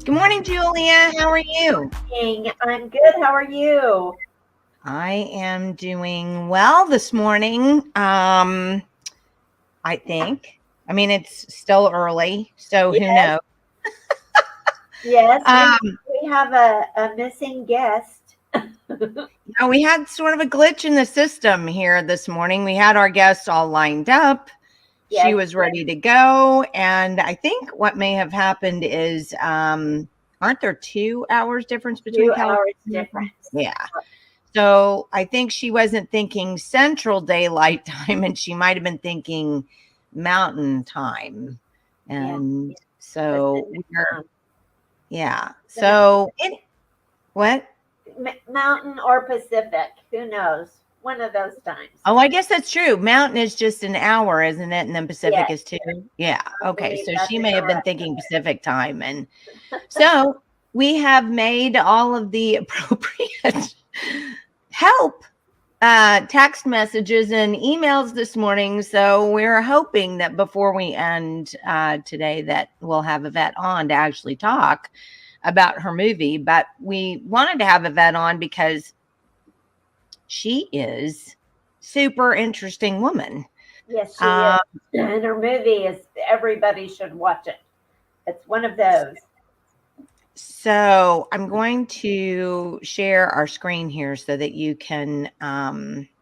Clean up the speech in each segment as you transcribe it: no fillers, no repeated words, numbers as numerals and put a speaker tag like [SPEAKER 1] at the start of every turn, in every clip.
[SPEAKER 1] Good morning, Julia. How are you?
[SPEAKER 2] I'm good. How are you?
[SPEAKER 1] I am doing well this morning. I think. I mean, it's still early, so who knows?
[SPEAKER 2] Yes, we have a missing guest.
[SPEAKER 1] No, we had sort of a glitch in the system here this morning. We had our guest all lined up.
[SPEAKER 2] Yes.
[SPEAKER 1] She was ready to go. And I think what may have happened is, aren't there 2 hours difference between
[SPEAKER 2] 2 hours difference?
[SPEAKER 1] Yeah. So I think she wasn't thinking Central Daylight Time, and she might have been thinking Mountain Time. And so yeah. So what?
[SPEAKER 2] Mountain or Pacific? Who knows? One of those times.
[SPEAKER 1] Oh, I guess that's true. Mountain is just an hour, isn't it? And then Pacific is 2. Yeah. Okay. So she may have been thinking Pacific time. And so we have made all of the appropriate help text messages and emails this morning. So we're hoping that before we end today that we'll have Yvette on to actually talk about her movie. But we wanted to have Yvette on because she is super interesting woman.
[SPEAKER 2] Yes, she is. And her movie is, everybody should watch it. It's one of those.
[SPEAKER 1] So I'm going to share our screen here so that you can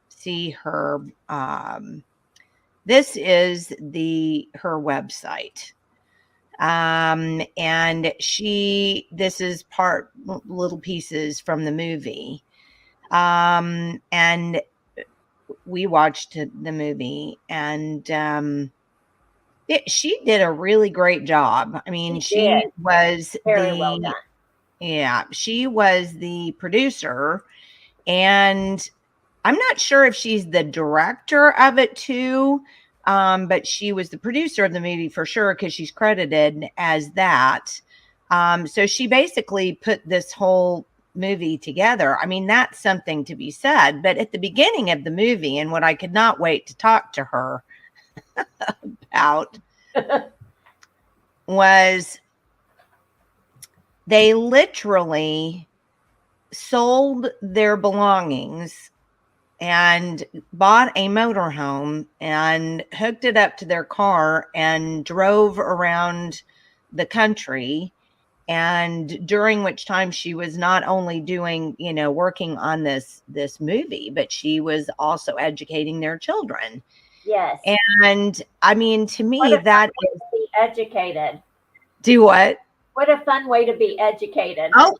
[SPEAKER 1] see her. This is her website. And this is little pieces from the movie. And we watched the movie, and she did a really great job. I mean, she was
[SPEAKER 2] very well done.
[SPEAKER 1] Yeah, she was the producer, and I'm not sure if she's the director of it too, but she was the producer of the movie for sure because she's credited as that. So she basically put this whole movie together. I mean, that's something to be said. But at the beginning of the movie, and what I could not wait to talk to her about was they literally sold their belongings and bought a motorhome and hooked it up to their car and drove around the country. And during which time she was not only doing, working on this movie, but she was also educating their children.
[SPEAKER 2] Yes.
[SPEAKER 1] And I mean, to me, that is
[SPEAKER 2] be educated.
[SPEAKER 1] Do what?
[SPEAKER 2] What a fun way to be educated.
[SPEAKER 1] Oh,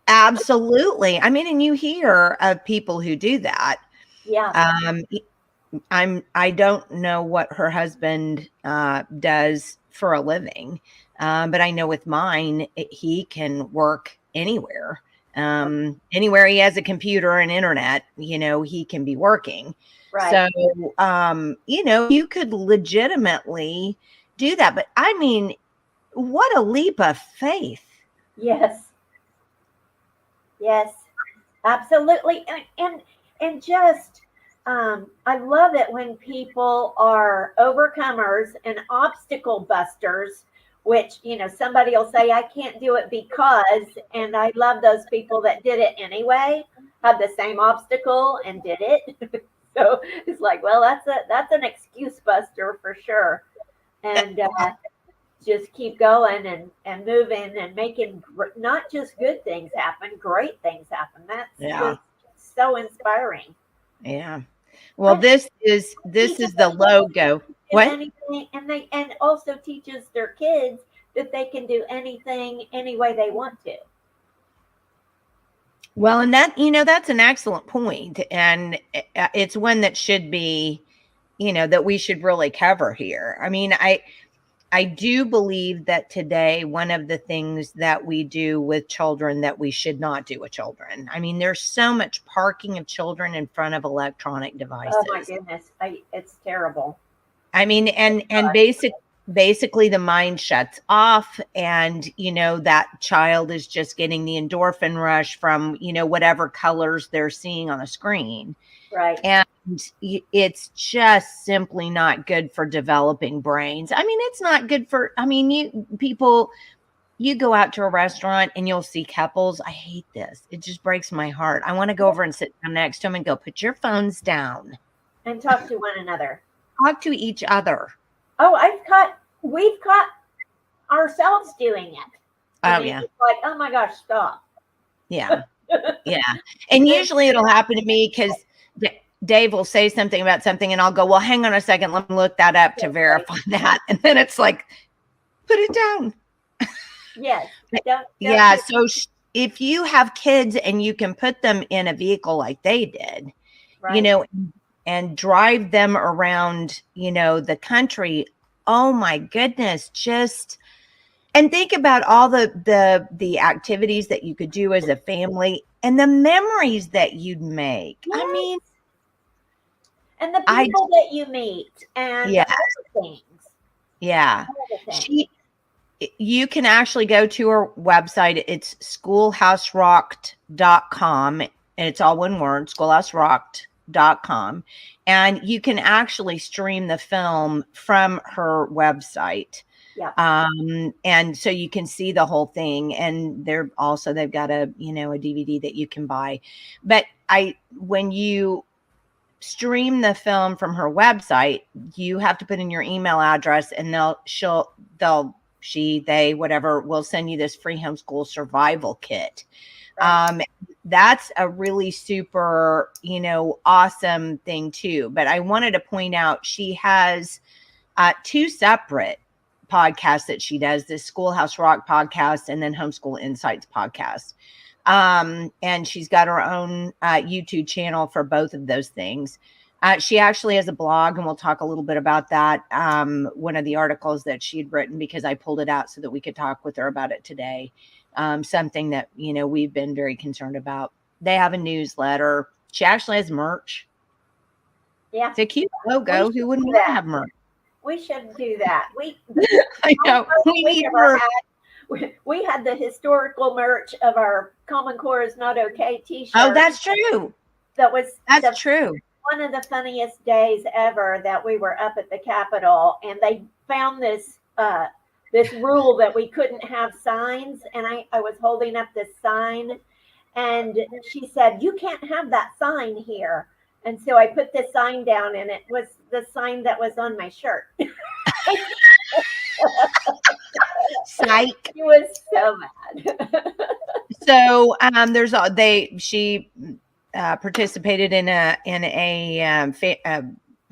[SPEAKER 1] absolutely. I mean, and you hear of people who do that.
[SPEAKER 2] Yeah.
[SPEAKER 1] I don't know what her husband does for a living, but I know with mine, he can work anywhere. Anywhere he has a computer and internet, he can be working.
[SPEAKER 2] Right.
[SPEAKER 1] So, you could legitimately do that. But I mean, what a leap of faith.
[SPEAKER 2] Yes. Yes, absolutely. And just, I love it when people are overcomers and obstacle busters which, somebody will say, I can't do it because, and I love those people that did it anyway, had the same obstacle and did it. So it's like, well, that's an excuse buster for sure. And just keep going and moving and making not just good things happen, great things happen. That's just so inspiring.
[SPEAKER 1] Yeah. Well, this is the logo. What?
[SPEAKER 2] Anything, and also teaches their kids that they can do anything any way they want to.
[SPEAKER 1] Well, and that's an excellent point, and it's one that should be, that we should really cover here. I mean, I do believe that today, one of the things that we do with children that we should not do with children. I mean, there's so much parking of children in front of electronic devices.
[SPEAKER 2] Oh my goodness. It's terrible.
[SPEAKER 1] I mean, and basically the mind shuts off, and, that child is just getting the endorphin rush from, whatever colors they're seeing on the screen.
[SPEAKER 2] Right.
[SPEAKER 1] And it's just simply not good for developing brains. I mean, it's not good for, you go out to a restaurant and you'll see couples. I hate this. It just breaks my heart. I want to go over and sit down next to them and go, put your phones down.
[SPEAKER 2] And talk to one another.
[SPEAKER 1] Talk to each other.
[SPEAKER 2] Oh, we've caught ourselves doing it.
[SPEAKER 1] Yeah.
[SPEAKER 2] It's like, oh my gosh, stop.
[SPEAKER 1] Yeah. Yeah. And usually it'll happen to me because Dave will say something about something and I'll go, well, hang on a second. Let me look that up to verify that. And then it's like, put it down.
[SPEAKER 2] Yes.
[SPEAKER 1] Yeah. So if you have kids and you can put them in a vehicle like they did,
[SPEAKER 2] right,
[SPEAKER 1] and drive them around, the country, oh my goodness, and think about all the activities that you could do as a family and the memories that you'd make. Yes. I mean,
[SPEAKER 2] and the people that you meet and
[SPEAKER 1] yeah.
[SPEAKER 2] other things.
[SPEAKER 1] Yeah. You can actually go to her website. It's schoolhouserocked.com, and it's all one word, schoolhouserocked.com. And you can actually stream the film from her website.
[SPEAKER 2] Yeah.
[SPEAKER 1] And so you can see the whole thing. And they've got a DVD that you can buy. But when you stream the film from her website, you have to put in your email address, and they, whatever, will send you this free homeschool survival kit. Right. That's a really super, awesome thing too. But I wanted to point out, she has two separate podcasts that she does, this Schoolhouse Rock podcast and then Homeschool Insights podcast. And she's got her own YouTube channel for both of those things. She actually has a blog, and we'll talk a little bit about that. One of the articles that she'd written, because I pulled it out so that we could talk with her about it today. Something that, we've been very concerned about. They have a newsletter. She actually has merch.
[SPEAKER 2] Yeah.
[SPEAKER 1] It's a cute logo. Who wouldn't want to have merch?
[SPEAKER 2] We should do that.
[SPEAKER 1] I know.
[SPEAKER 2] We had the historical merch of our Common Core is Not Okay t-shirt.
[SPEAKER 1] Oh, that's true.
[SPEAKER 2] That's
[SPEAKER 1] true.
[SPEAKER 2] One of the funniest days ever that we were up at the Capitol, and they found this rule that we couldn't have signs. And I was holding up this sign, and she said, you can't have that sign here. And so I put this sign down, and it was the sign that was on my shirt.
[SPEAKER 1] Psych.
[SPEAKER 2] He was so mad.
[SPEAKER 1] So she participated in a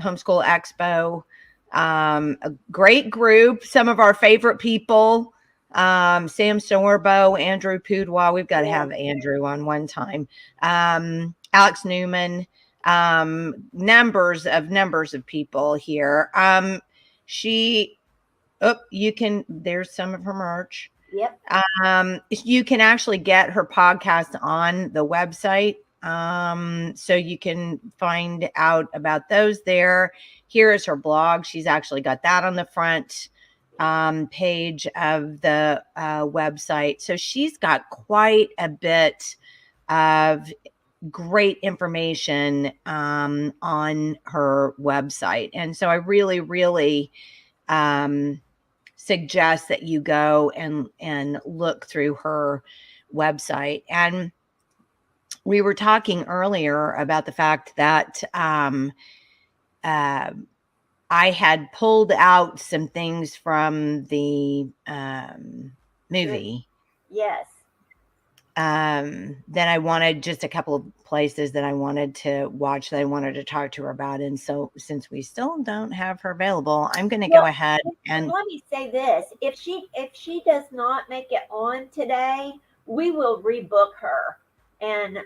[SPEAKER 1] homeschool expo. A great group. Some of our favorite people. Sam Sorbo, Andrew Pudwa. We've got to have Andrew on one time. Alex Newman. Numbers of people here. There's some of her merch.
[SPEAKER 2] Yep.
[SPEAKER 1] You can actually get her podcast on the website. So you can find out about those there. Here is her blog. She's actually got that on the front page of the website. So she's got quite a bit of great information on her website. And so I really, really suggest that you go and look through her website. And we were talking earlier about the fact that I had pulled out some things from the movie.
[SPEAKER 2] Yes.
[SPEAKER 1] Then I wanted just a couple of places that I wanted to watch, that I wanted to talk to her about. And so since we still don't have her available, I'm going to go ahead and
[SPEAKER 2] let me say this. If she does not make it on today, we will rebook her. And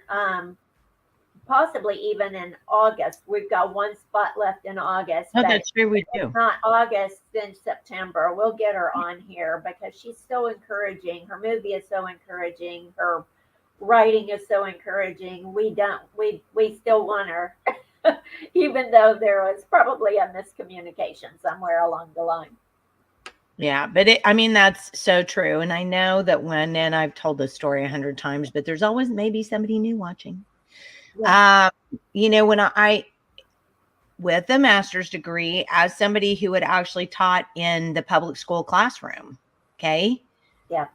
[SPEAKER 2] possibly even in August. We've got one spot left in August.
[SPEAKER 1] Oh, that's true, we do.
[SPEAKER 2] If not August, then September. We'll get her on here because she's so encouraging. Her movie is so encouraging. Her writing is so encouraging. We still want her, even though there was probably a miscommunication somewhere along the line.
[SPEAKER 1] Yeah, but that's so true. And I know that and I've told this story 100 times, but there's always maybe somebody new watching. Yeah. When I, with a master's degree, as somebody who had actually taught in the public school classroom, okay?
[SPEAKER 2] Yeah.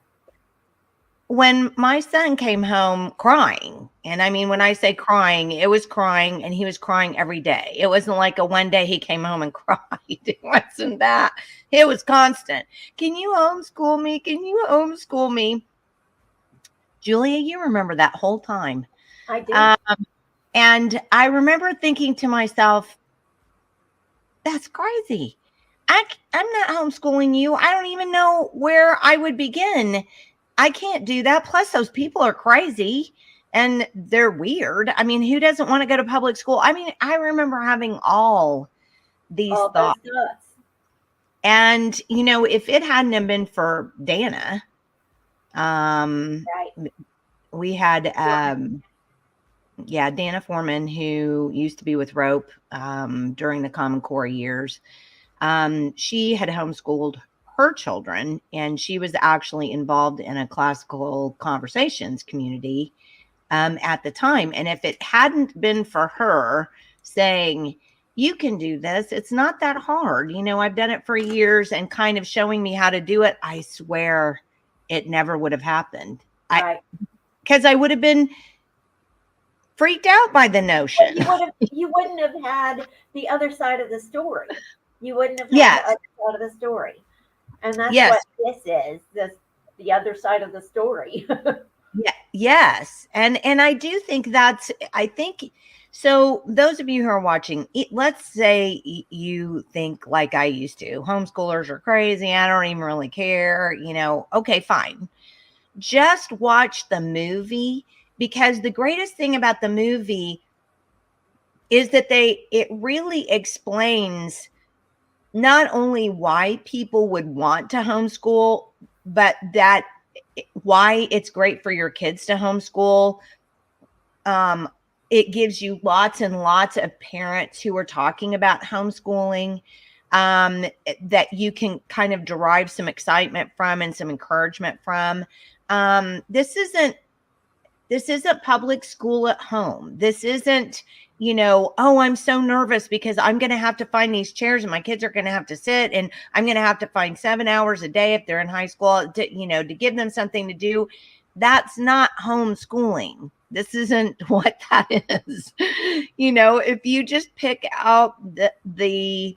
[SPEAKER 1] When my son came home crying, and when I say crying, it was crying, and he was crying every day. It wasn't like a one day he came home and cried. It wasn't that. It was constant. Can you homeschool me? Can you homeschool me? Julia, you remember that whole time.
[SPEAKER 2] I do.
[SPEAKER 1] And I remember thinking to myself, that's crazy. I'm not homeschooling you. I don't even know where I would begin. I can't do that. Plus, those people are crazy and they're weird. Who doesn't want to go to public school? I remember having all these thoughts. And, if it hadn't been for Dana,
[SPEAKER 2] right.
[SPEAKER 1] We had Dana Foreman, who used to be with Rope during the Common Core years. She had homeschooled her children, and she was actually involved in a classical conversations community at the time. And if it hadn't been for her saying, you can do this, it's not that hard. I've done it for years, and kind of showing me how to do it, I swear it never would have happened.
[SPEAKER 2] Right.
[SPEAKER 1] Because I would have been freaked out by the notion.
[SPEAKER 2] You wouldn't have had the other side of the story. You wouldn't have had the other side of the story. And that's what this is, the other side of the story.
[SPEAKER 1] Yeah. Yes. And I do think so those of you who are watching, let's say you think like I used to, homeschoolers are crazy. I don't even really care. Okay, fine. Just watch the movie, because the greatest thing about the movie is that it really explains not only why people would want to homeschool, but that why it's great for your kids to homeschool. It gives you lots and lots of parents who are talking about homeschooling that you can kind of derive some excitement from and some encouragement from. This isn't public school at home. This isn't, I'm so nervous because I'm going to have to find these chairs and my kids are going to have to sit, and I'm going to have to find 7 hours a day if they're in high school to give them something to do. That's not homeschooling. This isn't what that is. If you just pick out the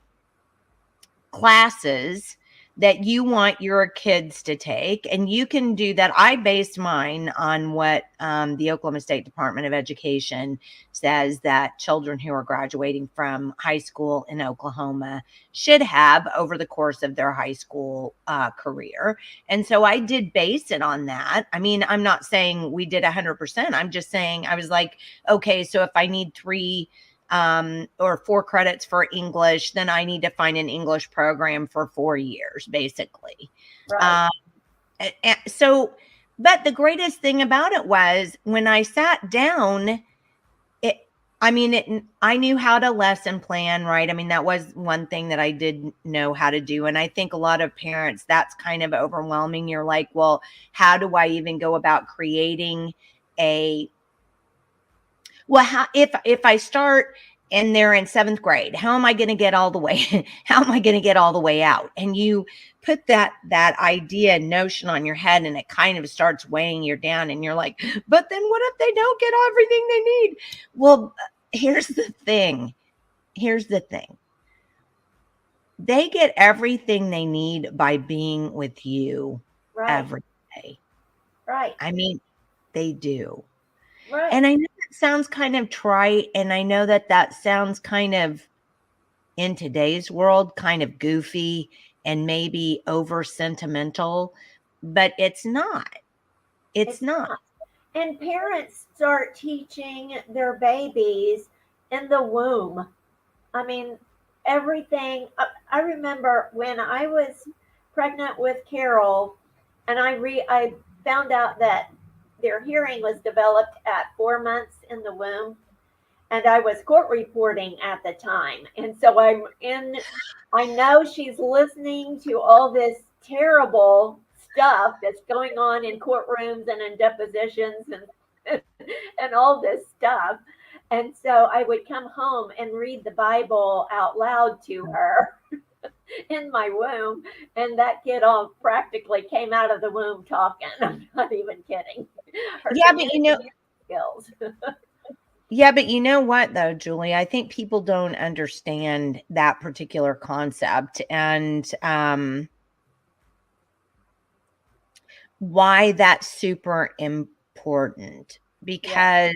[SPEAKER 1] classes that you want your kids to take, and you can do that. I based mine on what the Oklahoma State Department of Education says that children who are graduating from high school in Oklahoma should have over the course of their high school career. And so I did base it on that. I'm not saying we did 100%. I'm just saying, I was like, okay, so if I need 3 or 4 credits for English, then I need to find an English program for 4 years, basically.
[SPEAKER 2] Right.
[SPEAKER 1] But the greatest thing about it was when I sat down, I knew how to lesson plan, right? That was one thing that I did know how to do. And I think a lot of parents, that's kind of overwhelming. You're like, well, how do I even go about creating if I start and they're in 7th grade. How am I going to get all the way? How am I going to get all the way out? And you put that idea notion on your head, and it kind of starts weighing you down. And you're like, but then what if they don't get everything they need? Well, here's the thing. They get everything they need by being with you every day.
[SPEAKER 2] Right.
[SPEAKER 1] I mean, they do.
[SPEAKER 2] Right.
[SPEAKER 1] And I know that sounds kind of trite, and I know that sounds kind of, in today's world, kind of goofy and maybe over sentimental, but it's not. It's not.
[SPEAKER 2] And parents start teaching their babies in the womb. I mean, everything. I remember when I was pregnant with Carol, and I found out that their hearing was developed at 4 months in the womb, and I was court reporting at the time, and so I know she's listening to all this terrible stuff that's going on in courtrooms and in depositions and all this stuff. And so I would come home and read the Bible out loud to her in my womb. And that kid all practically came out of the womb talking. I'm not even kidding.
[SPEAKER 1] Yeah, but
[SPEAKER 2] skills.
[SPEAKER 1] Yeah, but you know what, though, Julie? I think people don't understand that particular concept, and why that's super important. Because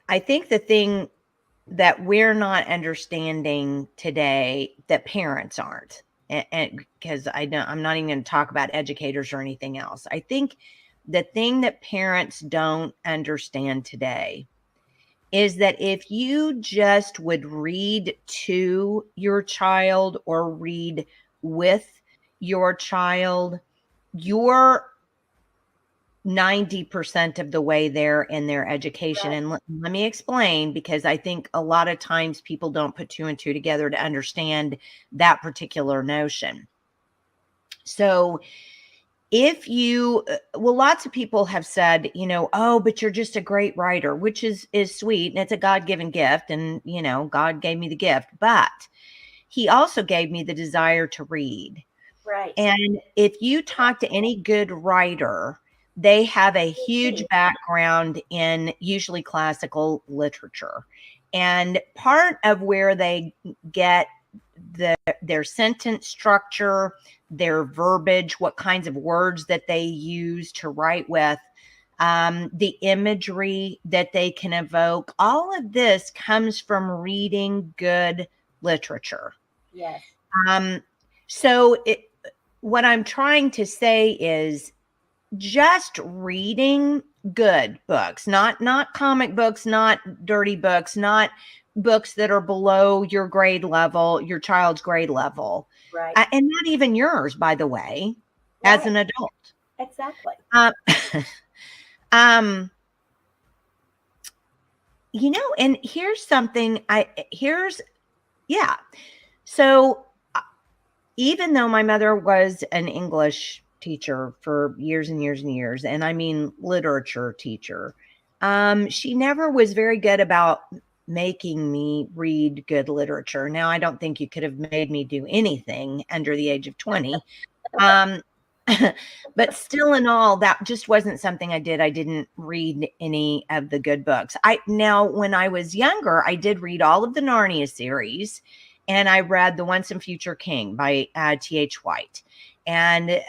[SPEAKER 1] I think the thing that we're not understanding today, that parents aren't, and because I'm not even going to talk about educators or anything else. I think the thing that parents don't understand today is that if you just would read to your child or read with your child, you're 90% of the way there in their education. And let me explain, because I think a lot of times people don't put 2 and 2 together to understand that particular notion. So if you, lots of people have said, oh, but you're just a great writer, which is sweet. And it's a God-given gift. And, God gave me the gift, but he also gave me the desire to read.
[SPEAKER 2] Right.
[SPEAKER 1] And if you talk to any good writer, they have a huge background in usually classical literature. And part of where they get their sentence structure, their verbiage, what kinds of words that they use to write with, the imagery that they can evoke, all of this comes from reading good literature.
[SPEAKER 2] Yes.
[SPEAKER 1] So what I'm trying to say is just reading good books, not comic books, not dirty books, not books that are below your grade level, your child's grade level,
[SPEAKER 2] right,
[SPEAKER 1] and not even yours, by the way, as an adult.
[SPEAKER 2] Exactly.
[SPEAKER 1] And here's something. So even though my mother was an English teacher for years and years and years, and I mean literature teacher, she never was very good about making me read good literature. Now, I don't think you could have made me do anything under the age of 20. But still, in all, that just wasn't something I did. I didn't read any of the good books. Now, when I was younger, I did read all of the Narnia series, and I read The Once and Future King by T.H. White. And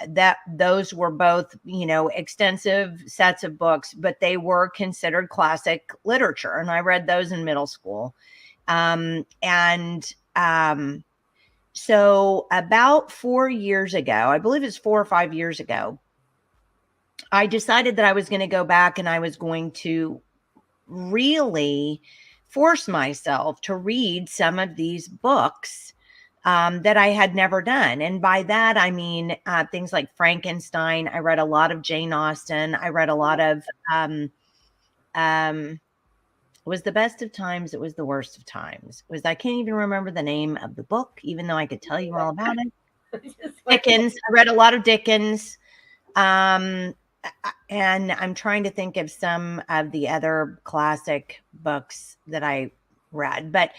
[SPEAKER 1] those were both, extensive sets of books, but they were considered classic literature. And I read those in middle school. So about 4 years ago, I believe it's 4 or 5 years ago, I decided that I was going to go back and I was going to really force myself to read some of these books that I had never done. And by that, I mean things like Frankenstein. I read a lot of Jane Austen. I read a lot of, it was the best of times. It was the worst of times. I can't even remember the name of the book, even though I could tell you all about it. Dickens. I read a lot of Dickens. And I'm trying to think of some of the other classic books that I read. But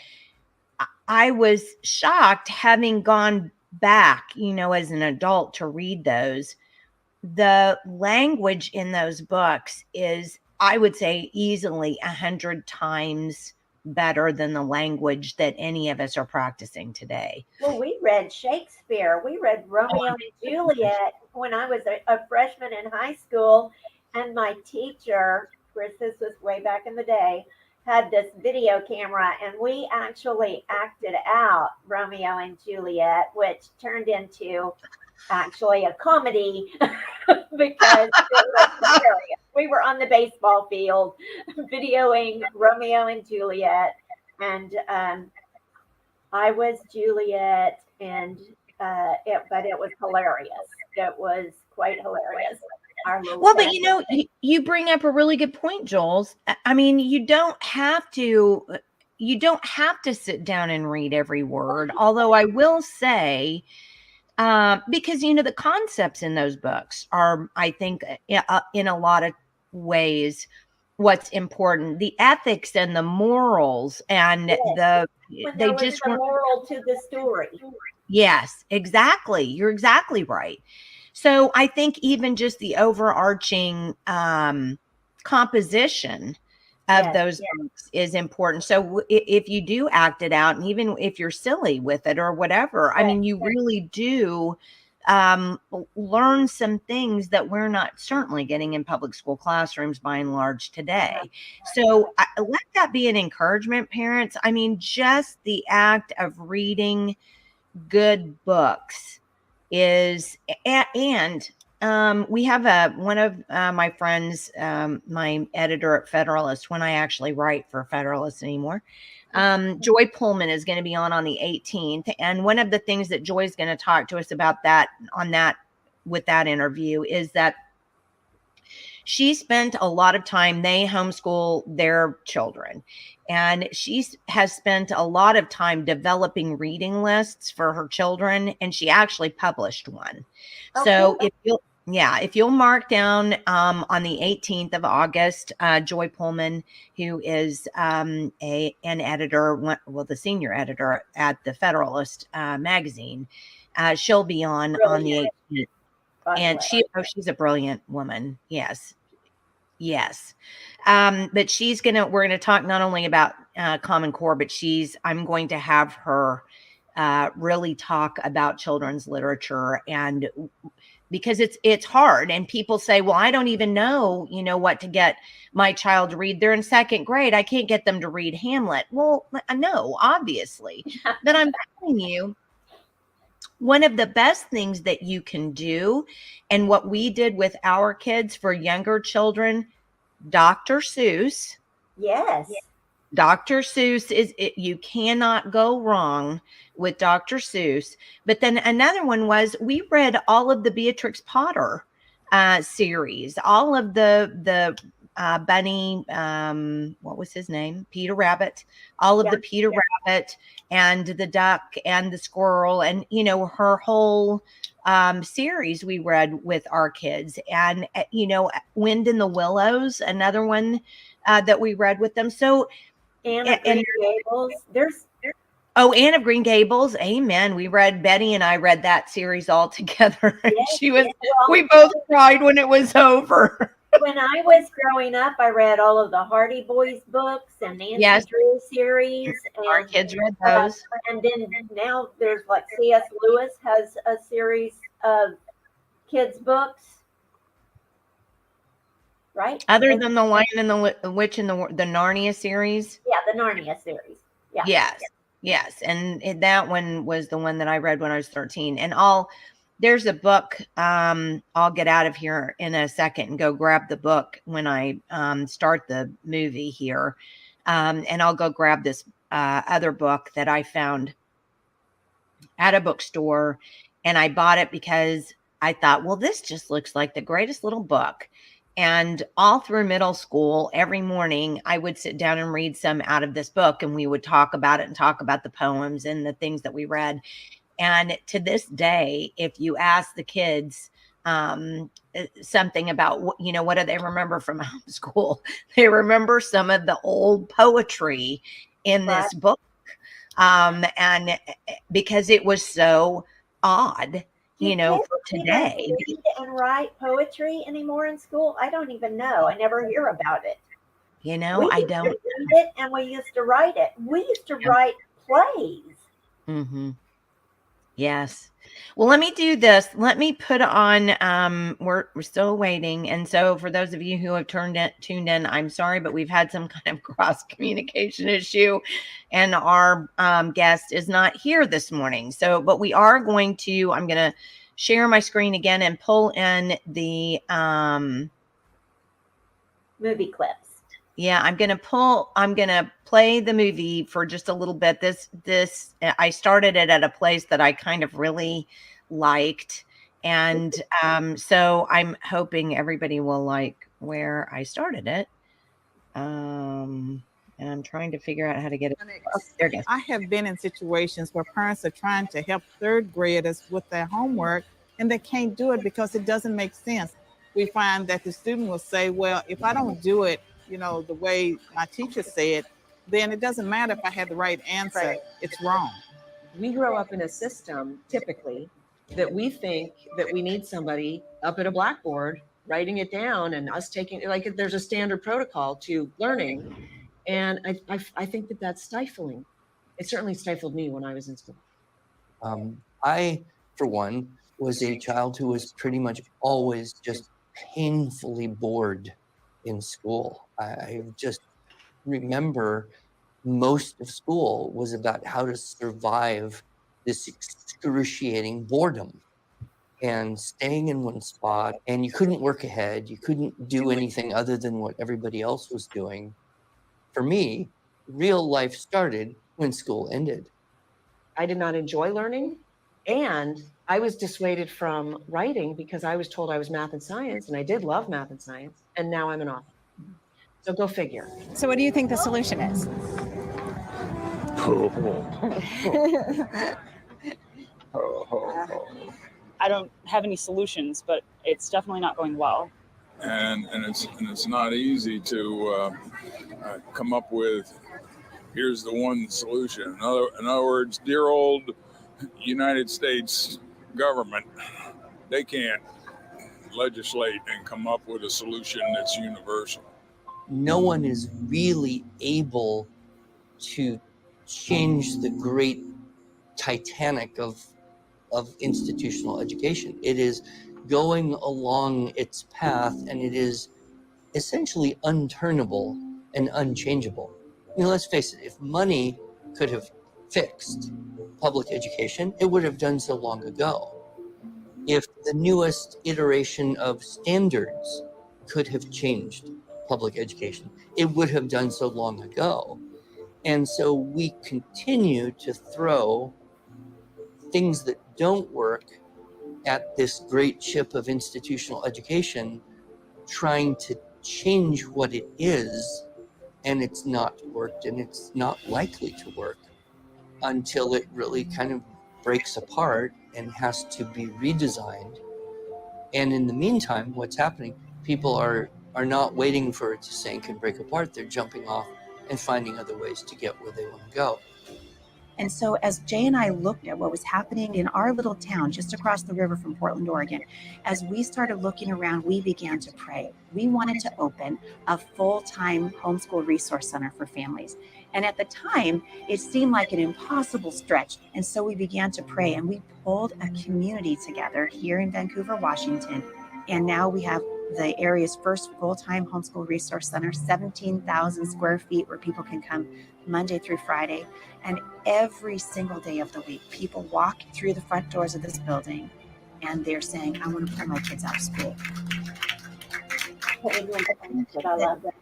[SPEAKER 1] I was shocked, having gone back, as an adult, to read those. The language in those books is, I would say, easily 100 times better than the language that any of us are practicing today.
[SPEAKER 2] Well, we read Shakespeare. We read Romeo and Juliet when I was a freshman in high school. And my teacher, of course, this was way back in the day, had this video camera, and we actually acted out Romeo and Juliet, which turned into actually a comedy because it was hilarious. We were on the baseball field videoing Romeo and Juliet, and I was Juliet, and but it was hilarious. It was quite hilarious.
[SPEAKER 1] Well, but you bring up a really good point, Jules. I mean, you don't have to sit down and read every word. Although I will say, because the concepts in those books are, I think, in a lot of ways, what's important. The ethics and the morals, and they just
[SPEAKER 2] weren't moral to the story.
[SPEAKER 1] Yes, exactly. You're exactly right. So I think even just the overarching composition of those books is important. So if you do act it out, and even if you're silly with it or whatever, I mean, you really do learn some things that we're not certainly getting in public school classrooms by and large today. So let that be an encouragement, parents. I mean, just the act of reading good books is, and we have one of my friends, my editor at Federalist, when I actually write for Federalist anymore, Joy Pullman, is going to be on the 18th. And one of the things that Joy is going to talk to us about with that interview is that she spent a lot of time, they homeschool their children, and she has spent a lot of time developing reading lists for her children, and she actually published one. Okay. So if you'll mark down on the 18th of August, Joy Pullman, who is an editor, the senior editor at the Federalist magazine, she'll be on the 18th. And she's a brilliant woman. Yes. But we're going to talk not only about Common Core, but I'm going to have her really talk about children's literature, and because it's hard, and people say, well, I don't even know, what to get my child to read. They're in second grade. I can't get them to read Hamlet. Well, no, obviously, but I'm telling you, one of the best things that you can do, and what we did with our kids for younger children, Dr. Seuss.
[SPEAKER 2] Yes.
[SPEAKER 1] Dr. Seuss you cannot go wrong with Dr. Seuss. But then another one was, we read all of the Beatrix Potter series, all of the Bunny, what was his name? Peter Rabbit, all of the Peter Rabbit, and the duck and the squirrel, and her whole series we read with our kids. And Wind in the Willows, another one that we read with them. So
[SPEAKER 2] Anne of Green Gables,
[SPEAKER 1] Anne of Green Gables, amen. Betty and I read that series all together.
[SPEAKER 2] Yes,
[SPEAKER 1] we both cried when it was over.
[SPEAKER 2] When I was growing up, I read all of the Hardy Boys books and Nancy Drew series. And
[SPEAKER 1] our kids read those.
[SPEAKER 2] And then now there's like C.S. Lewis has a series of kids' books. Right?
[SPEAKER 1] Other than the Lion and the Witch and the Narnia series?
[SPEAKER 2] Yeah, the Narnia series. Yeah.
[SPEAKER 1] Yes. And that one was the one that I read when I was 13. And there's a book, I'll get out of here in a second and go grab the book when I start the movie here. And I'll go grab this other book that I found at a bookstore. And I bought it because I thought, well, this just looks like the greatest little book. And all through middle school, every morning, I would sit down and read some out of this book, and we would talk about it and talk about the poems and the things that we read. And to this day, if you ask the kids something about, what do they remember from homeschool, they remember some of the old poetry in
[SPEAKER 2] Right.
[SPEAKER 1] this book. And because it was so odd,
[SPEAKER 2] Do
[SPEAKER 1] you know,
[SPEAKER 2] kids
[SPEAKER 1] for
[SPEAKER 2] even
[SPEAKER 1] today.
[SPEAKER 2] read and write poetry anymore in school? I don't even know. I never hear about it.
[SPEAKER 1] You know,
[SPEAKER 2] We
[SPEAKER 1] I
[SPEAKER 2] used to
[SPEAKER 1] don't.
[SPEAKER 2] read it and we used to write it. We used to write plays.
[SPEAKER 1] Mm-hmm. Yes. Well, let me do this. Let me put on we're still waiting. And so for those of you who have tuned in, I'm sorry, but we've had some kind of cross communication issue and our guest is not here this morning. So, but we are going to, I'm going to share my screen again and pull in the
[SPEAKER 2] Movie clips.
[SPEAKER 1] yeah, I'm going to play the movie for just a little bit. This I started it at a place that I kind of really liked. And so I'm hoping everybody will like where I started it. And I'm trying to figure out how to get it. Oh, there it goes.
[SPEAKER 3] I have been in situations where parents are trying to help third graders with their homework and they can't do it because it doesn't make sense. We find that the student will say, well, if I don't do it, the way my teacher said, then it doesn't matter if I had the right answer,
[SPEAKER 4] Right.
[SPEAKER 3] It's wrong.
[SPEAKER 4] We grow up in a system typically that we think that we need somebody up at a blackboard writing it down and us taking, like, there's a standard protocol to learning. And I think that that's stifling. It certainly stifled me when I was in school.
[SPEAKER 5] I, for one, was a child who was pretty much always just painfully bored in school. I just remember most of school was about how to survive this excruciating boredom and staying in one spot, and you couldn't work ahead. You couldn't do anything other than what everybody else was doing. For me, real life started when school ended.
[SPEAKER 4] I did not enjoy learning, and I was dissuaded from writing because I was told I was math and science, and I did love math and science, and now I'm an author. So go figure.
[SPEAKER 6] So what do you think the solution is?
[SPEAKER 7] I don't have any solutions, but it's definitely not going well.
[SPEAKER 8] And it's not easy to come up with, here's the one solution. In other words, dear old United States government, they can't legislate and come up with a solution that's universal.
[SPEAKER 5] No one is really able to change the great Titanic of institutional education. It is going along its path, and it is essentially unturnable and unchangeable. Let's face it, if money could have fixed public education, it would have done so long ago. If the newest iteration of standards could have changed public education, it would have done so long ago. And so we continue to throw things that don't work at this great ship of institutional education, trying to change what it is, and it's not worked, and it's not likely to work until it really kind of breaks apart and has to be redesigned. And in the meantime, what's happening, people are not waiting for it to sink and break apart. They're jumping off and finding other ways to get where they want to go.
[SPEAKER 6] And so as Jay and I looked at what was happening in our little town just across the river from Portland, Oregon, as we started looking around, we began to pray. We wanted to open a full-time homeschool resource center for families. And at the time, it seemed like an impossible stretch. And so we began to pray, and we pulled a community together here in Vancouver, Washington. And now we have the area's first full-time homeschool resource center, 17,000 square feet, where people can come Monday through Friday. And every single day of the week, people walk through the front doors of this building and they're saying, I want to put my kids out of school.
[SPEAKER 2] I love that.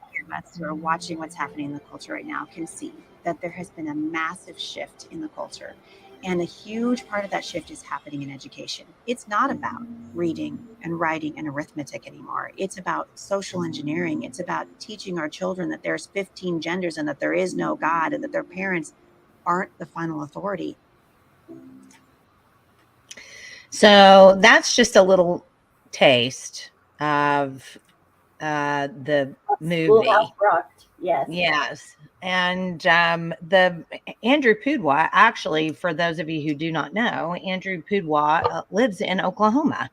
[SPEAKER 6] Who are watching what's happening in the culture right now can see that there has been a massive shift in the culture. And a huge part of that shift is happening in education. It's not about reading and writing and arithmetic anymore. It's about social engineering. It's about teaching our children that there's 15 genders and that there is no God and that their parents aren't the final authority.
[SPEAKER 1] So that's just a little taste of the movie.
[SPEAKER 2] Schoolhouse rocked. Yes.
[SPEAKER 1] Yes. And the Andrew Pudwa, actually, for those of you who do not know, Andrew Pudwa lives in Oklahoma.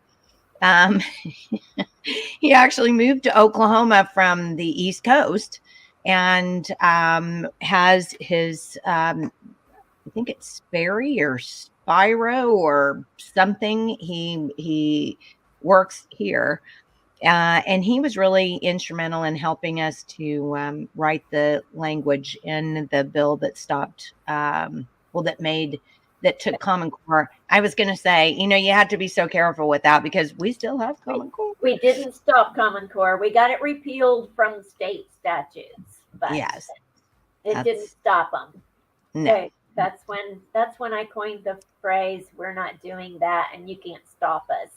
[SPEAKER 1] He actually moved to Oklahoma from the East Coast and has his, I think it's Sperry or Spyro or something. He works here. And he was really instrumental in helping us to write the language in the bill that stopped, that took Common Core. I was going to say, you had to be so careful with that because we still have Common Core.
[SPEAKER 2] We didn't stop Common Core. We got it repealed from state statutes, but
[SPEAKER 1] Yes,
[SPEAKER 2] it didn't stop them.
[SPEAKER 1] No.
[SPEAKER 2] Okay, that's when I coined the phrase, "We're not doing that, and you can't stop us."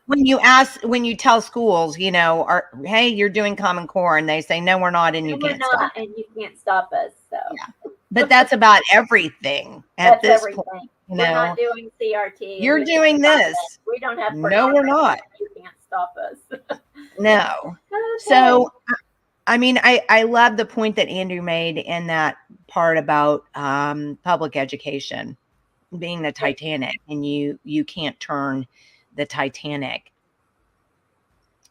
[SPEAKER 1] When you tell schools, hey, you're doing Common Core, and they say, no, we're not, and you can't stop.
[SPEAKER 2] And you can't stop us. So,
[SPEAKER 1] yeah. But that's about everything at this point.
[SPEAKER 2] We're not doing CRT.
[SPEAKER 1] You're doing this.
[SPEAKER 2] We don't have.
[SPEAKER 1] No, we're not.
[SPEAKER 2] You can't stop us.
[SPEAKER 1] No.
[SPEAKER 2] Okay.
[SPEAKER 1] So, I mean, I love the point that Andrew made in that part about public education being the Titanic, and you can't turn the Titanic.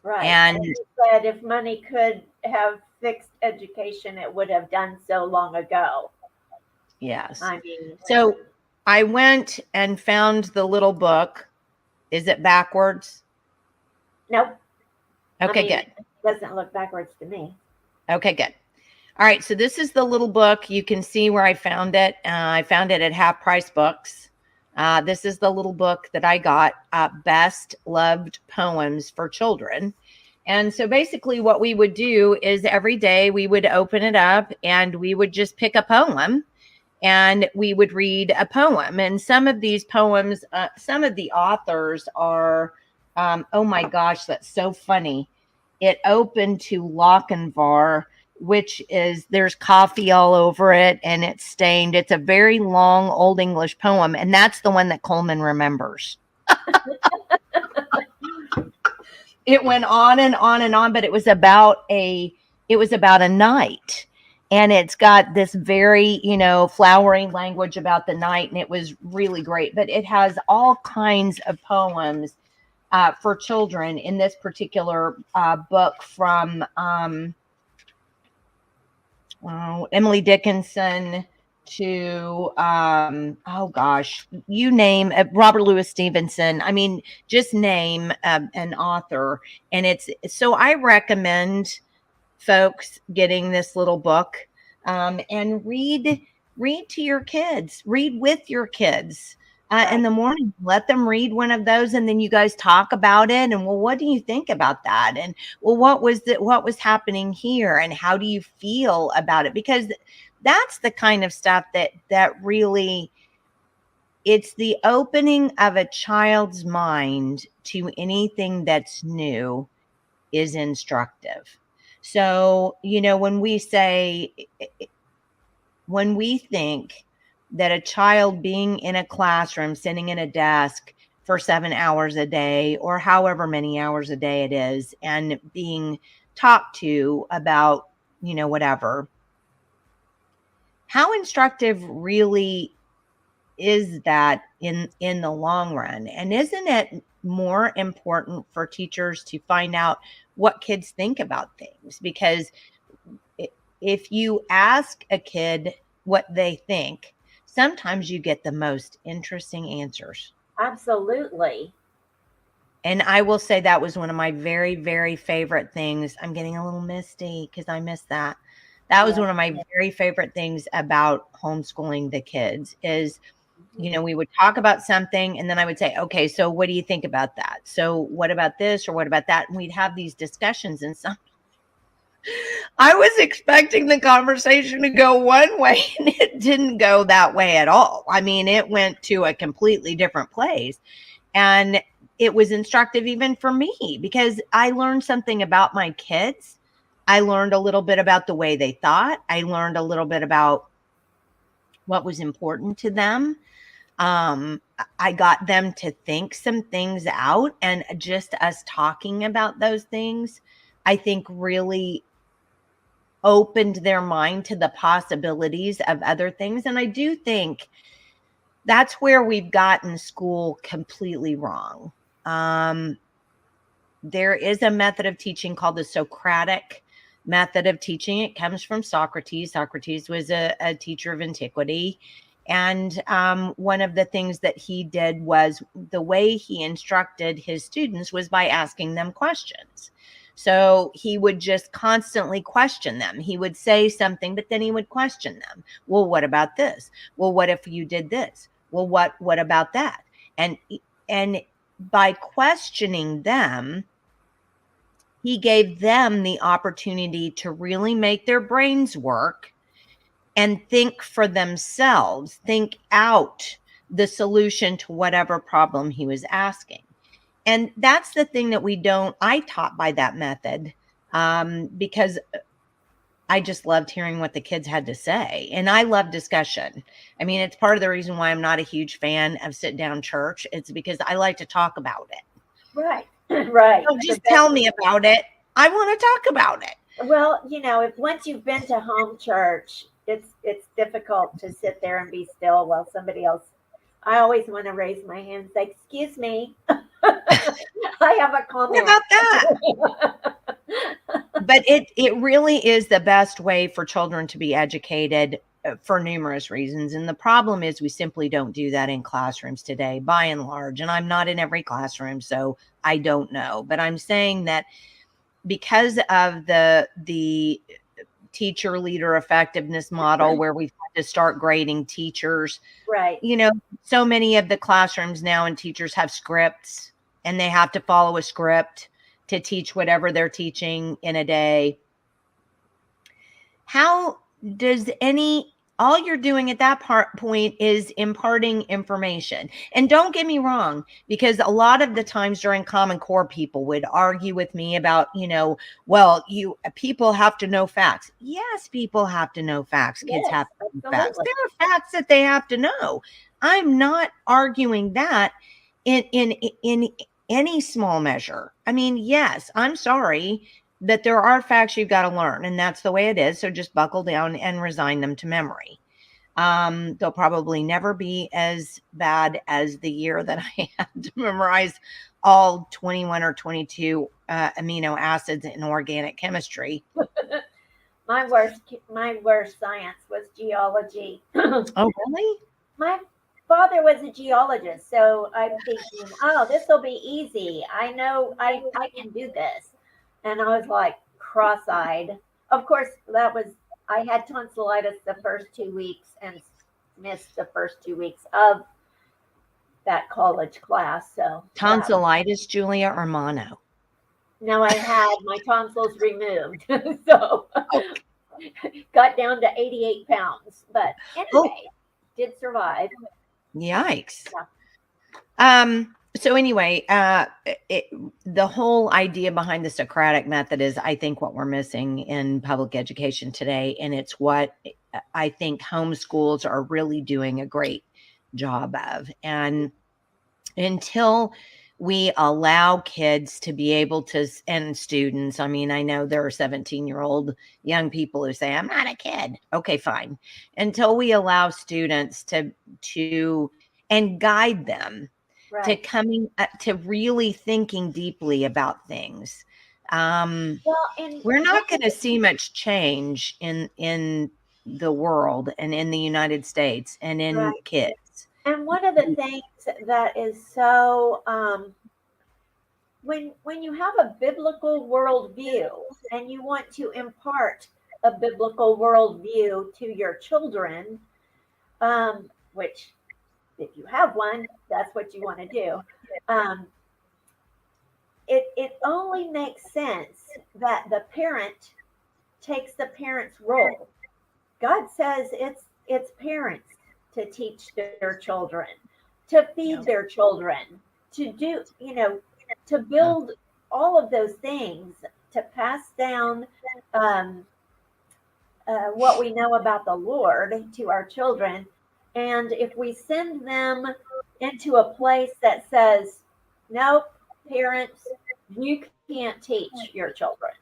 [SPEAKER 2] Right.
[SPEAKER 1] And
[SPEAKER 2] he said if money could have fixed education, it would have done so long ago.
[SPEAKER 1] yes.
[SPEAKER 2] I mean,
[SPEAKER 1] So I went and found the little book. Is it backwards?
[SPEAKER 2] nope.
[SPEAKER 1] Okay, good.
[SPEAKER 2] It doesn't look backwards to me.
[SPEAKER 1] Okay, good. All right. So this is the little book. You can see where I found it. I found it at Half Price Books. This is the little book that I got, Best Loved Poems for Children. And so basically what we would do is every day we would open it up and we would just pick a poem and we would read a poem. And some of these poems, some of the authors are, oh my gosh, that's so funny. It opened to Lochinvar, which is, there's coffee all over it and it's stained. It's a very long Old English poem. And that's the one that Coleman remembers. It went on and on and on, but it was about a night. And it's got this very, flowery language about the night. And it was really great, but it has all kinds of poems for children in this particular book from, Emily Dickinson to oh gosh, you name Robert Louis Stevenson. I mean, just name an author, and it's so I recommend folks getting this little book and read to your kids, read with your kids. In the morning, let them read one of those, and then you guys talk about it. And well, what do you think about that? And well, what was happening here, and how do you feel about it? Because that's the kind of stuff that really, it's the opening of a child's mind to anything that's new is instructive. So, when we think that a child being in a classroom, sitting in a desk for 7 hours a day or however many hours a day it is, and being talked to about, whatever, how instructive really is that in the long run? And isn't it more important for teachers to find out what kids think about things? Because if you ask a kid what they think, sometimes you get the most interesting answers.
[SPEAKER 2] Absolutely.
[SPEAKER 1] And I will say that was one of my very, very favorite things. I'm getting a little misty because I missed that. That was one of my very favorite things about homeschooling the kids is, we would talk about something and then I would say, okay, so what do you think about that? So what about this or what about that? And we'd have these discussions, and I was expecting the conversation to go one way and it didn't go that way at all. I mean, it went to a completely different place. And it was instructive even for me because I learned something about my kids. I learned a little bit about the way they thought. I learned a little bit about what was important to them. I got them to think some things out, and just us talking about those things, I think really opened their mind to the possibilities of other things. And I do think that's where we've gotten school completely wrong. There is a method of teaching called the Socratic method of teaching. It comes from Socrates. Socrates was a teacher of antiquity. And one of the things that he did was the way he instructed his students was by asking them questions. So he would just constantly question them. He would say something, but then he would question them. Well, what about this? Well, what if you did this? Well, what about that? And by questioning them, he gave them the opportunity to really make their brains work and think for themselves, think out the solution to whatever problem he was asking. And that's the thing that I taught by that method, because I just loved hearing what the kids had to say. And I love discussion. I mean, it's part of the reason why I'm not a huge fan of sit down church. It's because I like to talk about it.
[SPEAKER 2] Right. Right.
[SPEAKER 1] Don't just tell me about it. I want to talk about it.
[SPEAKER 2] Well, if once you've been to home church, it's difficult to sit there and be still while somebody else. I always want to raise my hand and say, "Excuse me, I have a comment."
[SPEAKER 1] What about that? But it really is the best way for children to be educated for numerous reasons. And the problem is we simply don't do that in classrooms today, by and large. And I'm not in every classroom, so I don't know. But I'm saying that because of the teacher leader effectiveness model, where we've had to start grading teachers,
[SPEAKER 2] right?
[SPEAKER 1] So many of the classrooms now and teachers have scripts, and they have to follow a script to teach whatever they're teaching in a day. How does all you're doing at that point is imparting information. And don't get me wrong, because a lot of the times during Common Core, people would argue with me about, well, people have to know facts. Yes, people have to know facts. Kids have to know facts. There are facts that they have to know. I'm not arguing that in any small measure. I mean, yes, I'm sorry that there are facts you've got to learn, and that's the way it is. So just buckle down and resign them to memory. They'll probably never be as bad as the year that I had to memorize all 21 or 22 amino acids in organic chemistry.
[SPEAKER 2] My worst science was geology.
[SPEAKER 1] Oh, really?
[SPEAKER 2] My father was a geologist, so I'm thinking, oh, this will be easy. I know I can do this. And I was like cross-eyed. Of course, I had tonsillitis the first 2 weeks and missed the first 2 weeks of that college class. So
[SPEAKER 1] tonsillitis, Julia, or mono?
[SPEAKER 2] No, I had my tonsils removed. So got down to 88 pounds. But anyway, did survive.
[SPEAKER 1] Yikes. Yeah. So anyway, the whole idea behind the Socratic method is, I think, what we're missing in public education today. And it's what I think homeschools are really doing a great job of. And until we allow kids to be able to, and students, I mean, I know there are 17-year-old young people who say, I'm not a kid. Okay, fine. Until we allow students to and guide them to coming to really thinking deeply about things. We're not going to see much change in the world and in the United States and in kids.
[SPEAKER 2] And one of the things that is so, when you have a biblical worldview and you want to impart a biblical worldview to your children, which if you have one, that's what you want to do. It only makes sense that the parent takes the parent's role. God says it's parents to teach their children, to feed their children, to do, to build all of those things, to pass down what we know about the Lord to our children. And if we send them into a place that says, nope, parents, you can't teach your children.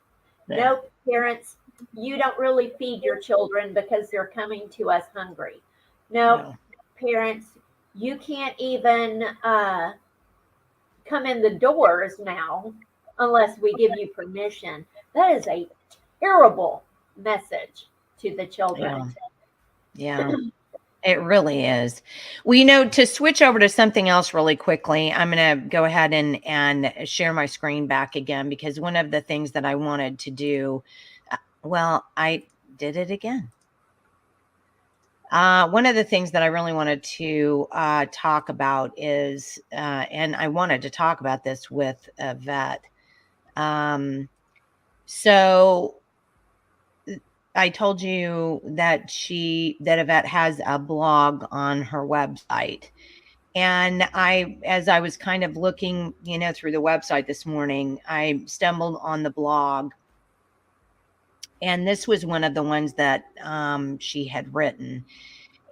[SPEAKER 1] Yeah.
[SPEAKER 2] Nope, parents, you don't really feed your children because they're coming to us hungry. Nope,
[SPEAKER 1] No.
[SPEAKER 2] parents, you can't even come in the doors now unless we give you permission. That is a terrible message to the children.
[SPEAKER 1] Yeah. It really is. Well, you know, to switch over to something else really quickly, I'm going to go ahead and share my screen back again, because one of the things that I wanted to do, well, I did it again. One of the things that I really wanted to talk about is, and I wanted to talk about this with Yvette. So I told you that Yvette has a blog on her website. And as I was kind of looking, you know, through the website this morning, I stumbled on the blog. And this was one of the ones that she had written.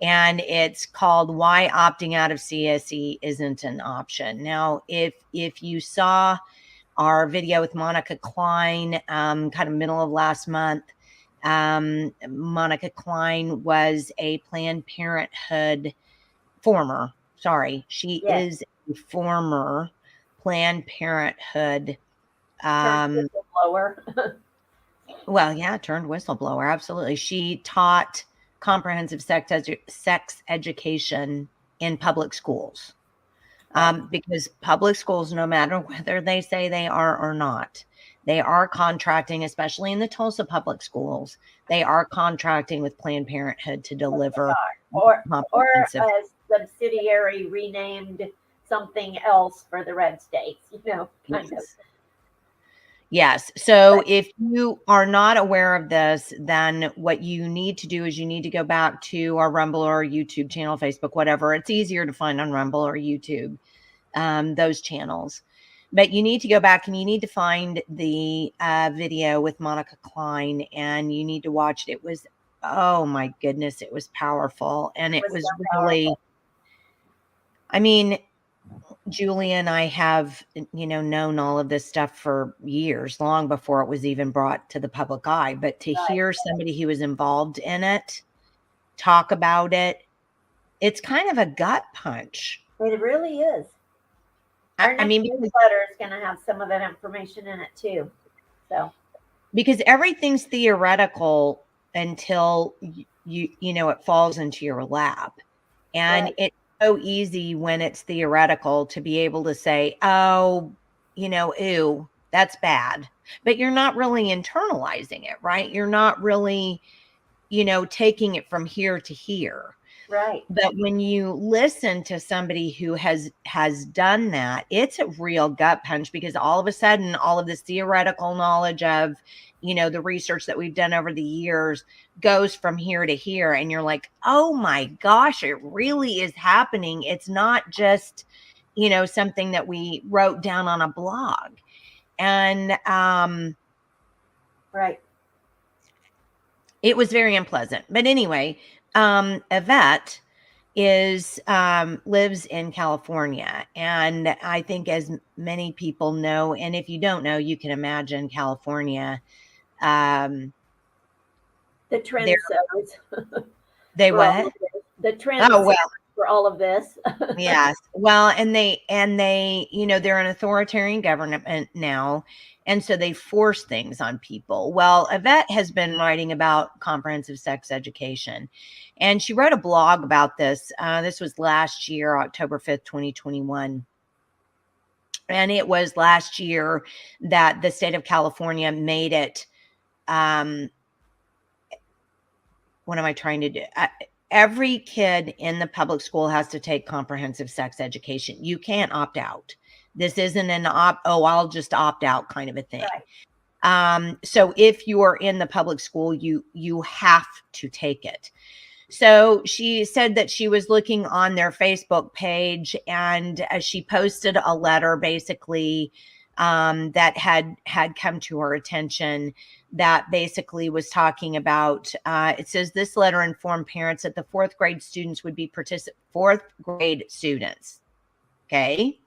[SPEAKER 1] And it's called "Why Opting Out of CSE Isn't an Option." Now, if you saw our video with Monica Klein, kind of middle of last month, Monica Klein was a Planned Parenthood she is a former Planned Parenthood
[SPEAKER 2] whistleblower.
[SPEAKER 1] Well, yeah, turned whistleblower. Absolutely. She taught comprehensive sex education in public schools. Because public schools, no matter whether they say they are or not, they are contracting, especially in the Tulsa public schools, they are contracting with Planned Parenthood to deliver
[SPEAKER 2] or
[SPEAKER 1] comprehensive.
[SPEAKER 2] a subsidiary renamed something else for the red states, you know, kind of.
[SPEAKER 1] Yes. So if you are not aware of this, then what you need to do is you need to go back to our Rumble or YouTube channel, Facebook, whatever. It's easier to find on Rumble or YouTube, those channels. But you need to go back and you need to find the video with Monica Klein, and you need to watch it. It was, oh my goodness, it was powerful. And it was really, I mean, Julie and I have, you know, known all of this stuff for years, long before it was even brought to the public eye. But to hear somebody who was involved in it talk about it, it's kind of a gut punch.
[SPEAKER 2] It really is. Our next newsletter is going to have some of that information in it too. So,
[SPEAKER 1] because everything's theoretical until you know it falls into your lap, and it's so easy when it's theoretical to be able to say, oh, you know, ew, that's bad, but you're not really internalizing it, right? You're not really, you know, taking it from here to here.
[SPEAKER 2] Right.
[SPEAKER 1] But when you listen to somebody who has done that, it's a real gut punch, because all of a sudden, all of this theoretical knowledge of, you know, the research that we've done over the years goes from here to here. And you're like, oh my gosh, it really is happening. It's not just, you know, something that we wrote down on a blog. And
[SPEAKER 2] right.
[SPEAKER 1] It was very unpleasant. But anyway, Yvette lives in California, and I think, as many people know, and if you don't know, you can imagine California.
[SPEAKER 2] The trendsetters.
[SPEAKER 1] They what?
[SPEAKER 2] The trendsetters for all of this.
[SPEAKER 1] Yes. Well, and they, you know, they're an authoritarian government now. And so they force things on people. Well, Yvette has been writing about comprehensive sex education, and she wrote a blog about this. This was last year, October 5th, 2021. And it was last year that the state of California made it. What am I trying to do? Every kid in the public school has to take comprehensive sex education. You can't opt out. This isn't an I'll just opt out kind of a thing. Right. So if you are in the public school, you have to take it. So she said that she was looking on their Facebook page, and she posted a letter basically that had come to her attention that basically was talking about, it says this letter informed parents that the fourth grade students would be fourth grade students. Okay.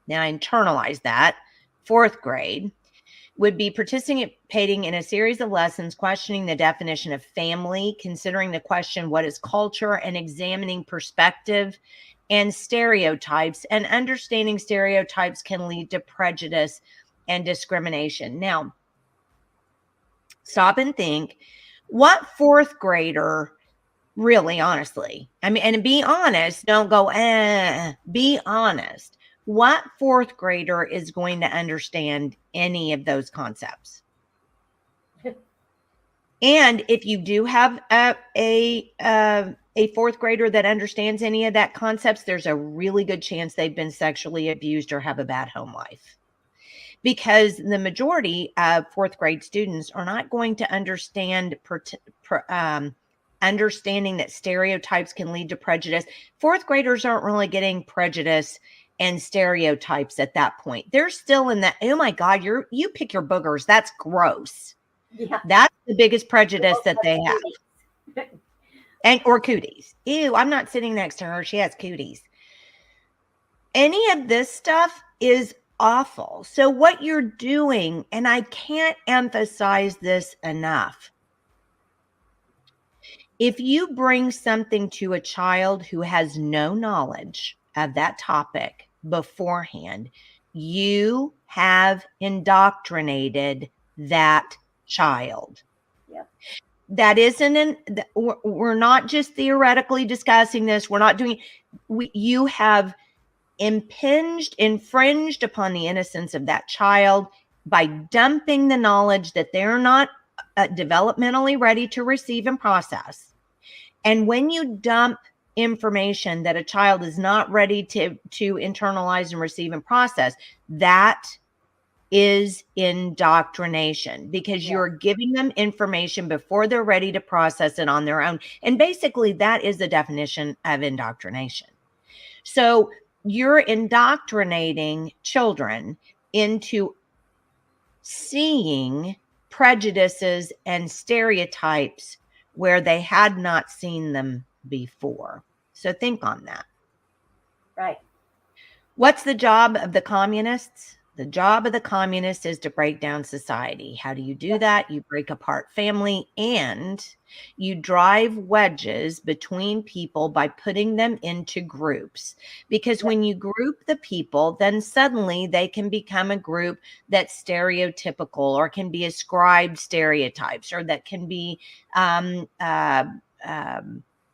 [SPEAKER 1] Now I internalize that. Fourth grade would be participating in a series of lessons questioning the definition of family, considering the question, what is culture, and examining perspective and stereotypes, and understanding stereotypes can lead to prejudice and discrimination. Now, stop and think, what fourth grader really, honestly, I mean, and be honest, don't go, be honest. What fourth grader is going to understand any of those concepts? And if you do have a fourth grader that understands any of that concepts, there's a really good chance they've been sexually abused or have a bad home life. Because the majority of fourth grade students are not going to understand understanding that stereotypes can lead to prejudice. Fourth graders aren't really getting prejudice and stereotypes at that point. They're still in that, oh my God, you pick your boogers. That's gross.
[SPEAKER 2] Yeah.
[SPEAKER 1] That's the biggest prejudice that they have. Or cooties. Ew, I'm not sitting next to her. She has cooties. Any of this stuff is awful. So what you're doing, and I can't emphasize this enough, if you bring something to a child who has no knowledge of that topic beforehand, you have indoctrinated that child.
[SPEAKER 2] Yep.
[SPEAKER 1] That isn't we're not just theoretically discussing this. We're not doing, you have infringed upon the innocence of that child by dumping the knowledge that they're not developmentally ready to receive and process. And when you dump information that a child is not ready to internalize and receive and process, that is indoctrination, because you're giving them information before they're ready to process it on their own. And basically that is the definition of indoctrination. So you're indoctrinating children into seeing prejudices and stereotypes where they had not seen them before. So think on that.
[SPEAKER 2] Right.
[SPEAKER 1] What's the job of the communists? The job of the communists is to break down society. How do you do that? You break apart family, and you drive wedges between people by putting them into groups. Because when you group the people, then suddenly they can become a group that's stereotypical, or can be ascribed stereotypes, or that can be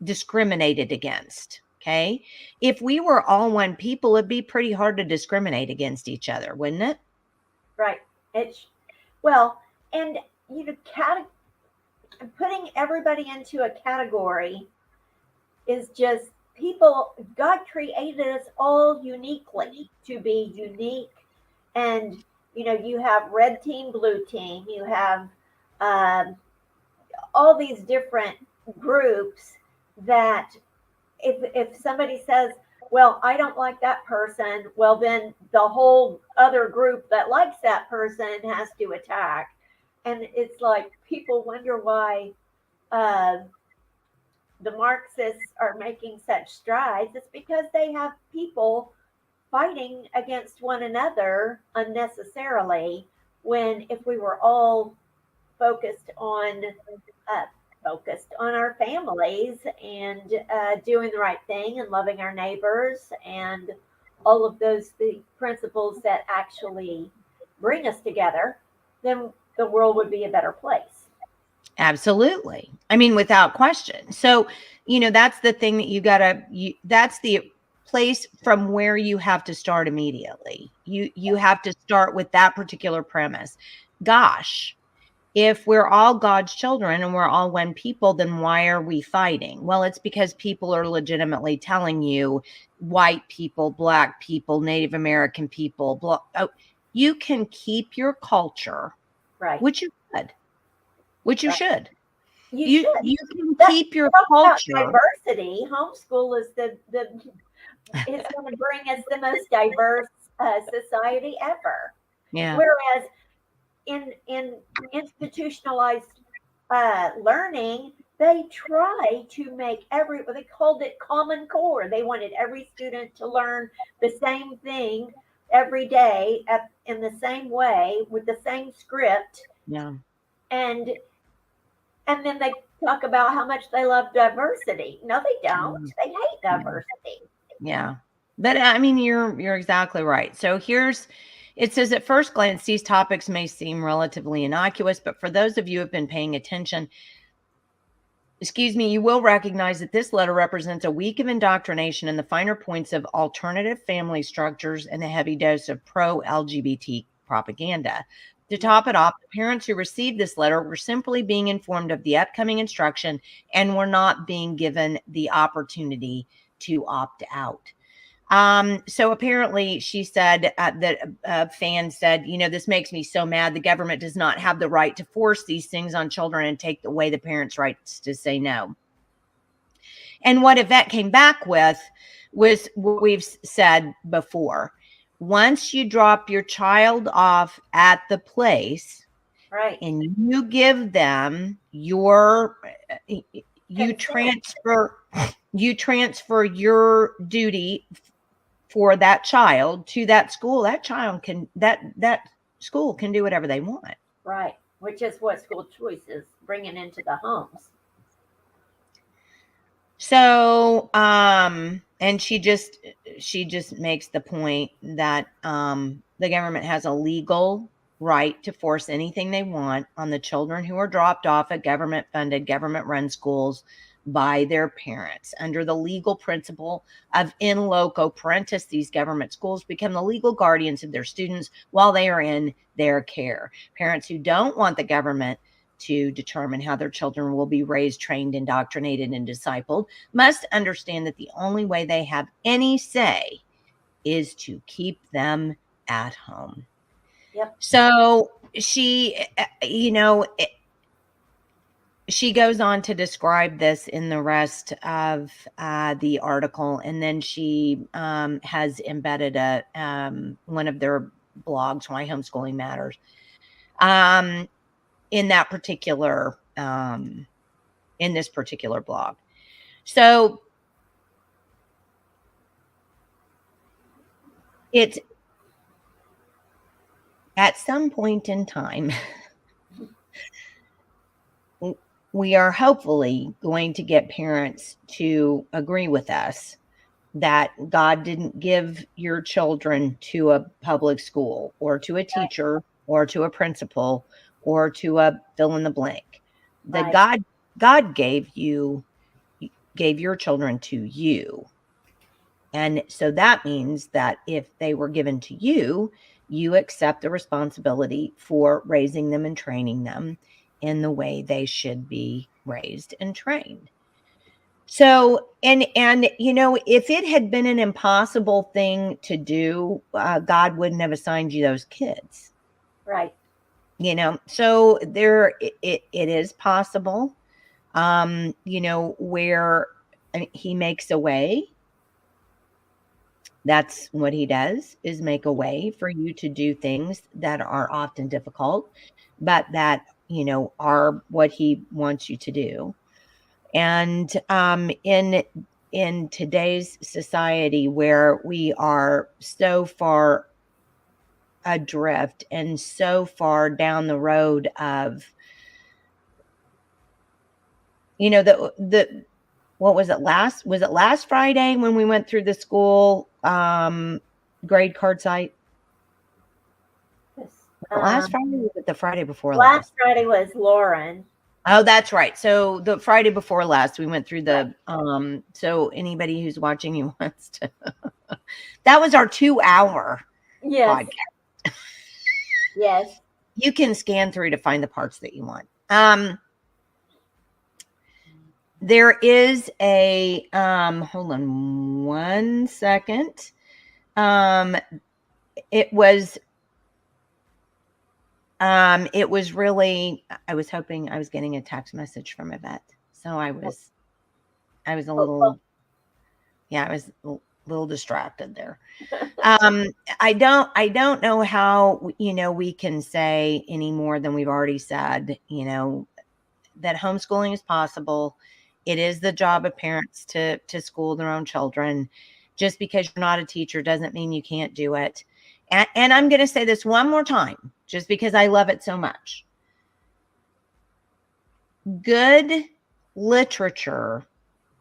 [SPEAKER 1] discriminated against. Okay. If we were all one people, it'd be pretty hard to discriminate against each other, wouldn't it?
[SPEAKER 2] Right. And putting everybody into a category is just, God created us all uniquely to be unique. And, you have red team, blue team, you have all these different groups that, if somebody says, well, I don't like that person, well, then the whole other group that likes that person has to attack. And it's like, people wonder why the Marxists are making such strides. It's because they have people fighting against one another unnecessarily, when if we were all focused on our families and doing the right thing and loving our neighbors and all of those principles that actually bring us together, then the world would be a better place.
[SPEAKER 1] Absolutely. I mean, without question. So, that's the thing that that's the place from where you have to start immediately. You have to start with that particular premise. Gosh, if we're all God's children and we're all one people, then why are we fighting? Well, it's because people are legitimately telling you, white people, black people, Native American people, you can keep your culture,
[SPEAKER 2] right?
[SPEAKER 1] Which you should.
[SPEAKER 2] You
[SPEAKER 1] should.
[SPEAKER 2] You
[SPEAKER 1] can keep your culture.
[SPEAKER 2] Diversity. Homeschool is it's going to bring us the most diverse society ever.
[SPEAKER 1] Yeah.
[SPEAKER 2] Whereas in institutionalized learning, they try to make they called it Common Core. They wanted every student to learn the same thing every day in the same way with the same script.
[SPEAKER 1] Yeah.
[SPEAKER 2] And then they talk about how much they love diversity. No, they don't. They hate diversity.
[SPEAKER 1] Yeah. But I mean, you're exactly right. So it says at first glance, these topics may seem relatively innocuous, but for those of you who have been paying attention, you will recognize that this letter represents a week of indoctrination in the finer points of alternative family structures and a heavy dose of pro-LGBT propaganda. To top it off, the parents who received this letter were simply being informed of the upcoming instruction and were not being given the opportunity to opt out. So apparently she said that a fan said, this makes me so mad. The government does not have the right to force these things on children and take away the parents' rights to say no. And what Yvette came back with was what we've said before. Once you drop your child off at the place,
[SPEAKER 2] right,
[SPEAKER 1] and you give them you transfer your duty for that child to that school, that school can do whatever they want.
[SPEAKER 2] Right. Which is what school choice is bringing into the homes.
[SPEAKER 1] So, and she just makes the point that the government has a legal right to force anything they want on the children who are dropped off at government-funded, government-run schools by their parents. Under the legal principle of in loco parentis, these government schools become the legal guardians of their students while they are in their care. Parents who don't want the government to determine how their children will be raised, trained, indoctrinated, and discipled must understand that the only way they have any say is to keep them at home.
[SPEAKER 2] Yep.
[SPEAKER 1] So she, she goes on to describe this in the rest of the article, and then she has embedded one of their blogs, Why Homeschooling Matters, in that particular in this particular blog. So it's at some point in time, we are hopefully going to get parents to agree with us that God didn't give your children to a public school or to a teacher or to a principal or to a fill in the blank. That God gave your children to you. And so that means that if they were given to you, you accept the responsibility for raising them and training them in the way they should be raised and trained. So, and if it had been an impossible thing to do, God wouldn't have assigned you those kids.
[SPEAKER 2] Right.
[SPEAKER 1] So it is possible, where he makes a way. That's what he does, is make a way for you to do things that are often difficult, but that, are what he wants you to do. And in today's society where we are so far adrift and so far down the road of, what was it last Friday when we went through the school grade card site? Last Friday, was it the Friday before last?
[SPEAKER 2] Last Friday was Lauren.
[SPEAKER 1] Oh, that's right. So the Friday before last, we went through the, so anybody who's watching who wants to, that was our 2-hour podcast.
[SPEAKER 2] Yes.
[SPEAKER 1] You can scan through to find the parts that you want. There is a, hold on one second. It was really, I was hoping I was getting a text message from Yvette. So I was a little, I was little distracted there. I don't know how, we can say any more than we've already said, that homeschooling is possible. It is the job of parents to school their own children. Just because you're not a teacher doesn't mean you can't do it. And I'm going to say this one more time, just because I love it so much. Good literature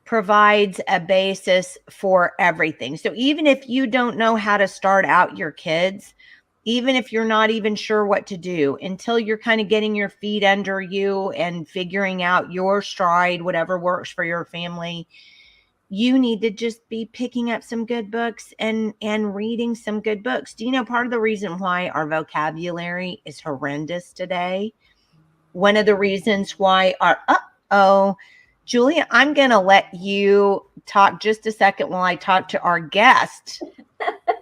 [SPEAKER 1] provides a basis for everything. So even if you don't know how to start out your kids, even if you're not even sure what to do, until you're kind of getting your feet under you and figuring out your stride, whatever works for your family, you need to just be picking up some good books and reading some good books. Do you know part of the reason why our vocabulary is horrendous today? One of the reasons why Julia, I'm going to let you talk just a second while I talk to our guest.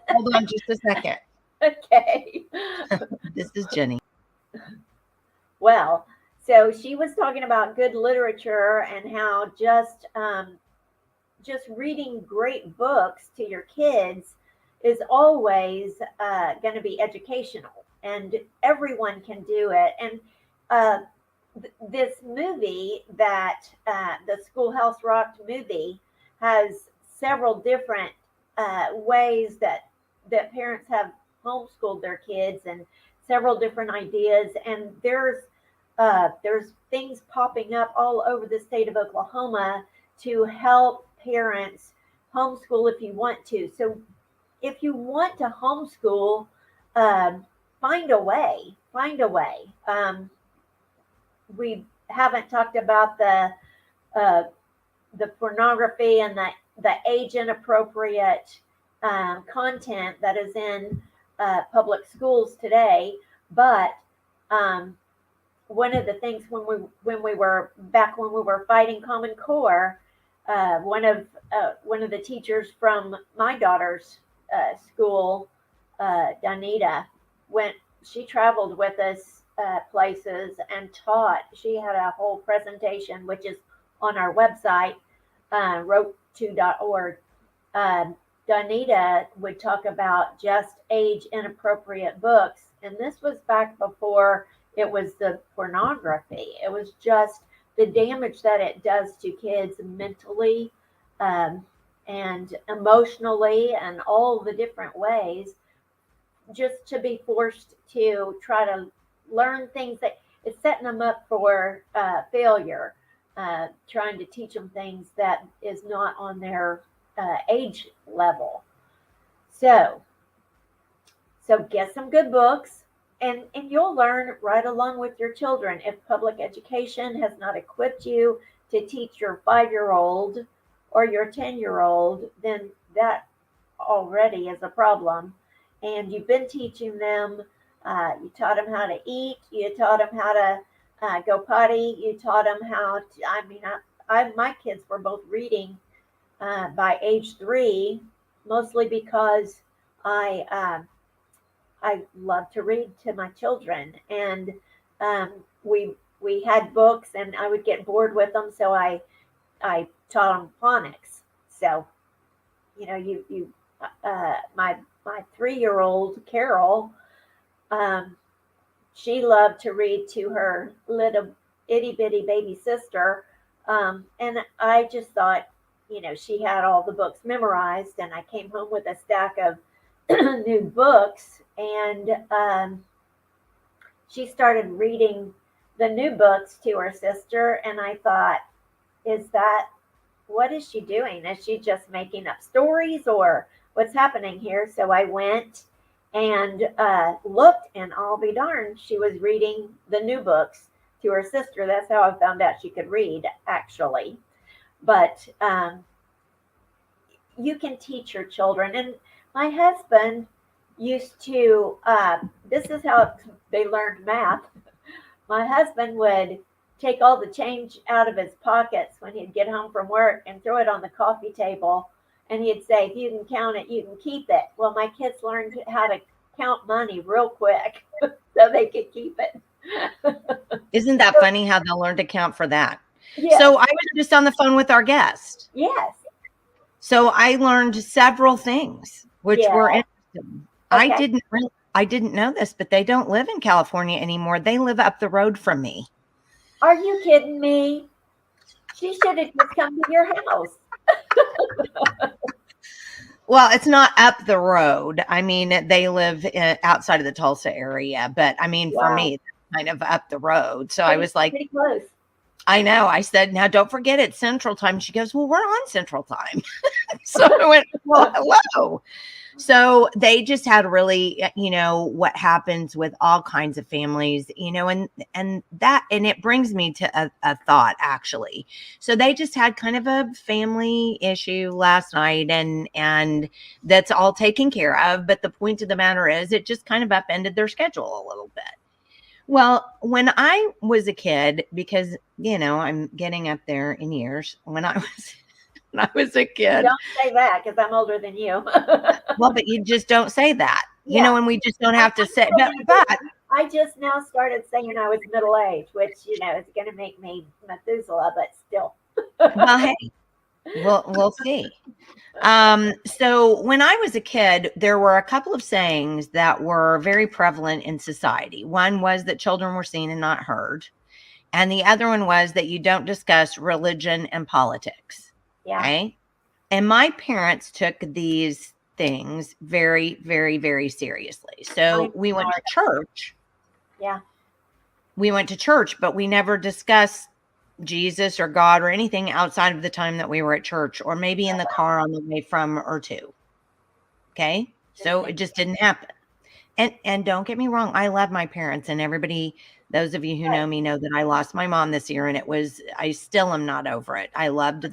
[SPEAKER 1] Hold on just a second.
[SPEAKER 2] Okay.
[SPEAKER 1] This is Jenny.
[SPEAKER 2] Well, so she was talking about good literature and how just reading great books to your kids is always going to be educational, and everyone can do it. And this movie that the Schoolhouse Rock movie has several different ways that parents have homeschooled their kids, and several different ideas. And there's things popping up all over the state of Oklahoma to help parents homeschool if you want to. So if you want to homeschool, find a way. We haven't talked about the pornography and the age inappropriate content that is in public schools today, but one of the things when we were fighting Common Core, one of the teachers from my daughter's school, Donita, she traveled with us places and taught. She had a whole presentation, which is on our website, wrote2.org. Donita would talk about just age inappropriate books. And this was back before it was the pornography. It was just the damage that it does to kids mentally and emotionally and all the different ways, just to be forced to try to learn things that it's setting them up for failure, trying to teach them things that is not on their age level. So get some good books, and you'll learn right along with your children. If public education has not equipped you to teach your 5-year-old or your 10-year-old, then that already is a problem. And you've been teaching them. You taught them how to eat. You taught them how to go potty. You taught them how to. My kids were both reading by age 3, mostly because I love to read to my children, and we had books, and I would get bored with them, so I taught them phonics. So, my 3-year-old Carol, she loved to read to her little itty bitty baby sister, and I just thought, she had all the books memorized, and I came home with a stack of new books, and she started reading the new books to her sister, and I thought, what is she doing? Is she just making up stories, or what's happening here? So I went and looked, and I'll be darned, she was reading the new books to her sister. That's how I found out she could read, actually. But you can teach your children. And my husband used to, this is how they learned math. My husband would take all the change out of his pockets when he'd get home from work and throw it on the coffee table. And he'd say, if you can count it, you can keep it. Well, my kids learned how to count money real quick so they could keep it.
[SPEAKER 1] Isn't that funny how they'll learn to count for that?
[SPEAKER 2] Yes.
[SPEAKER 1] So I was just on the phone with our guest.
[SPEAKER 2] Yes.
[SPEAKER 1] So I learned several things which were
[SPEAKER 2] Yeah.
[SPEAKER 1] interesting.
[SPEAKER 2] Okay.
[SPEAKER 1] I didn't know this, but they don't live in California anymore. They live up the road from me.
[SPEAKER 2] Are you kidding me? She should have just come to your house.
[SPEAKER 1] Well, it's not up the road. I mean, they live outside of the Tulsa area, but I mean, for
[SPEAKER 2] Wow.
[SPEAKER 1] me, it's kind of up the road. So I was like,
[SPEAKER 2] Pretty close.
[SPEAKER 1] I know. I said, now don't forget it's Central Time. She goes, well, we're on Central Time. So I went, well, hello. So they just had really, what happens with all kinds of families, and it brings me to a thought actually. So they just had kind of a family issue last night, and that's all taken care of. But the point of the matter is, it just kind of upended their schedule a little bit. Well, when I was a kid, because I'm getting up there in years. When I was a
[SPEAKER 2] You
[SPEAKER 1] kid,
[SPEAKER 2] don't say that because I'm older than you.
[SPEAKER 1] well, but you just don't say that,
[SPEAKER 2] Yeah.
[SPEAKER 1] and we just don't have to say. But
[SPEAKER 2] I just now started saying I was middle aged, which is going to make me Methuselah, but still.
[SPEAKER 1] well, hey, we'll see. So when I was a kid, there were a couple of sayings that were very prevalent in society. One was that children were seen and not heard, and the other one was that you don't discuss religion and politics.
[SPEAKER 2] Yeah.
[SPEAKER 1] Okay. And my parents took these things very, very, very seriously. So we went to church.
[SPEAKER 2] Yeah.
[SPEAKER 1] We went to church, but we never discussed Jesus or God or anything outside of the time that we were at church, or maybe in the car on the way from or to. Okay. So it just didn't happen. And don't get me wrong, I love my parents, and everybody, those of you who know me know that I lost my mom this year, and I still am not over it. I loved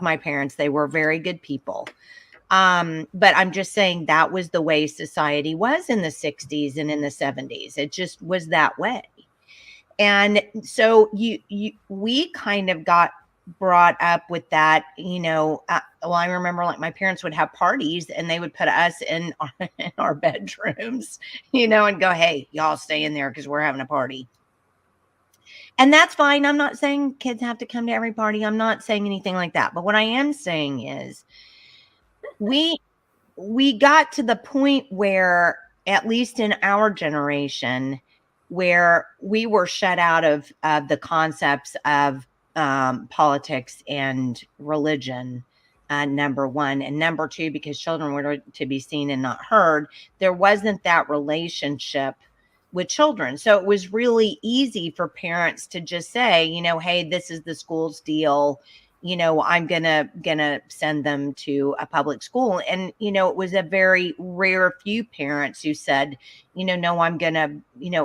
[SPEAKER 1] my parents. They were very good people. But I'm just saying that was the way society was in the 60s and in the 70s. It just was that way. And so we kind of got brought up with that, well, I remember like my parents would have parties and they would put us in our bedrooms, and go, hey, y'all stay in there because we're having a party. And that's fine. I'm not saying kids have to come to every party. I'm not saying anything like that. But what I am saying is we got to the point where, at least in our generation, where we were shut out of the concepts of politics and religion, number one. And number two, because children were to be seen and not heard, there wasn't that relationship with children. So it was really easy for parents to just say, hey, this is the school's deal. I'm gonna send them to a public school. And, it was a very rare few parents who said, no, I'm gonna,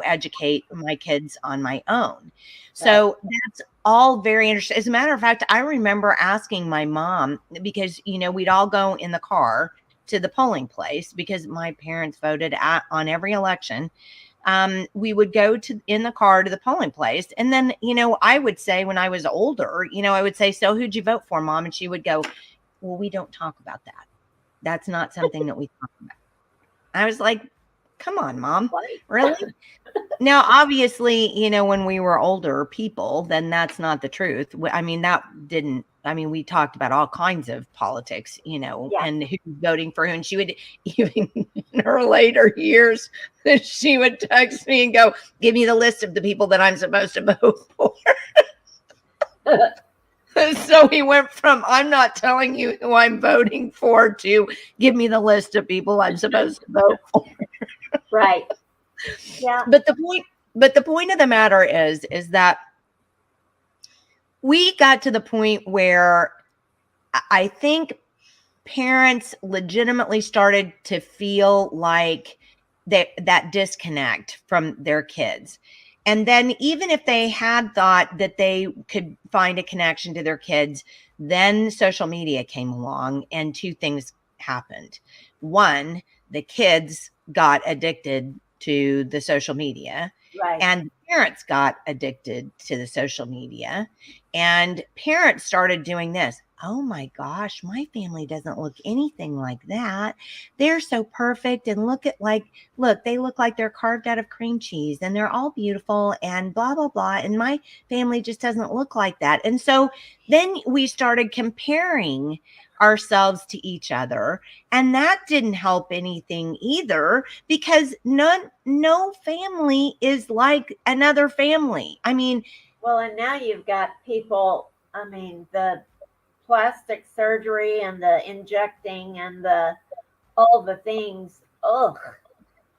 [SPEAKER 1] educate my kids on my own. So that's all very interesting. As a matter of fact, I remember asking my mom, because, we'd all go in the car to the polling place because my parents voted on every election. We would go in the car to the polling place. And then, I would say when I was older, I would say, so who'd you vote for, Mom? And she would go, well, we don't talk about that. That's not something that we talk about. I was like, come on, Mom. Really? Now, obviously, when we were older people, then that's not the truth. We talked about all kinds of politics, and who's voting for who. And she would, even in her later years, she would text me and go, give me the list of the people that I'm supposed to vote for. So we went from, I'm not telling you who I'm voting for, to give me the list of people I'm supposed to vote for.
[SPEAKER 2] Right. Yeah.
[SPEAKER 1] But the point of the matter is that we got to the point where I think parents legitimately started to feel like that disconnect from their kids. And then even if they had thought that they could find a connection to their kids, then social media came along and two things happened. One, the kids got addicted to the social media,
[SPEAKER 2] Right.
[SPEAKER 1] and parents got addicted to the social media, and parents started doing this. oh my gosh, my family doesn't look anything like that. They're so perfect. And look, they look like they're carved out of cream cheese and they're all beautiful and blah, blah, blah. And my family just doesn't look like that. And so then we started comparing ourselves to each other. And that didn't help anything either, because no family is like another family. I mean,
[SPEAKER 2] Well, and now you've got people, I mean, the plastic surgery and the injecting and all the things. Ugh,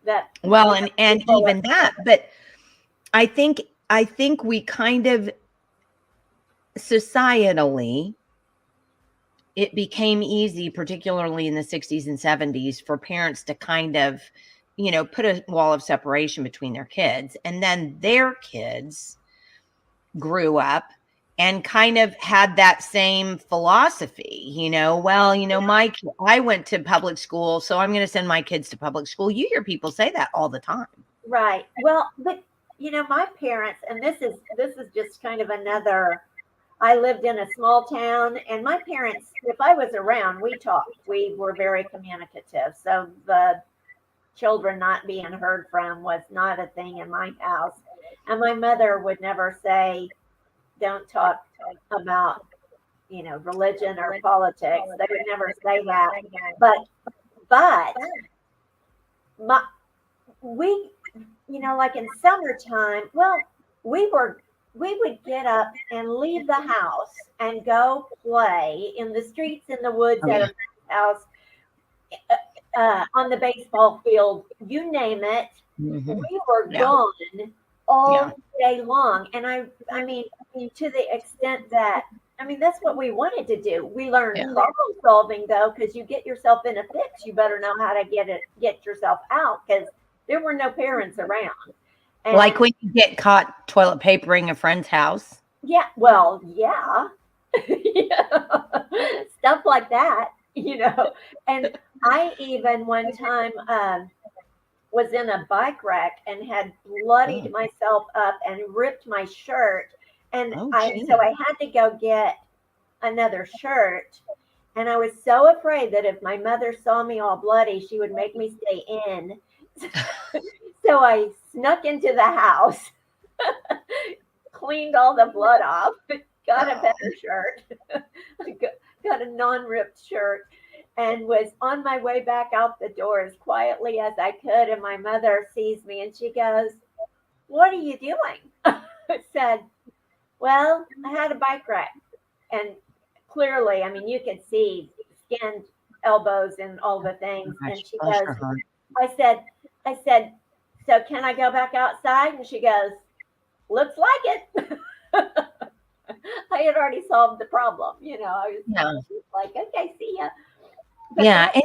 [SPEAKER 2] that.
[SPEAKER 1] well, and even that, but I think we kind of societally, it became easy, particularly in the 60s and 70s, for parents to kind of, put a wall of separation between their kids. And then their kids grew up and kind of had that same philosophy, I went to public school, so I'm going to send my kids to public school. You hear people say that all the time.
[SPEAKER 2] Right. Well, but my parents, and this is just kind of another. I lived in a small town, and my parents, if I was around, we talked. We were very communicative. So the children not being heard from was not a thing in my house. And my mother would never say, don't talk about, religion or politics. They would never say that. But we, like in summertime, well, we would get up and leave the house and go play in the streets, in the woods, at a friend's house, on the baseball field, you name it.
[SPEAKER 1] Mm-hmm.
[SPEAKER 2] We were gone all day long. And I mean, to the extent that, that's what we wanted to do. We learned problem solving, though, because you get yourself in a fix, you better know how to get yourself out, because there were no parents around. And
[SPEAKER 1] like when you get caught toilet papering a friend's house.
[SPEAKER 2] Yeah, well, yeah. Stuff like that, And I even one time was in a bike wreck and had bloodied myself up and ripped my shirt. And so I had to go get another shirt. And I was so afraid that if my mother saw me all bloody, she would make me stay in. So I snuck into the house, cleaned all the blood off, got a better shirt, got a non-ripped shirt, and was on my way back out the door as quietly as I could. And my mother sees me and she goes, "What are you doing?" I said, "Well, I had a bike wreck." And clearly, you could see skinned elbows and all the things. And she goes, I said, "So can I go back outside?" And she goes, "Looks like it." I had already solved the problem. I was like, "Okay, see ya." But
[SPEAKER 1] and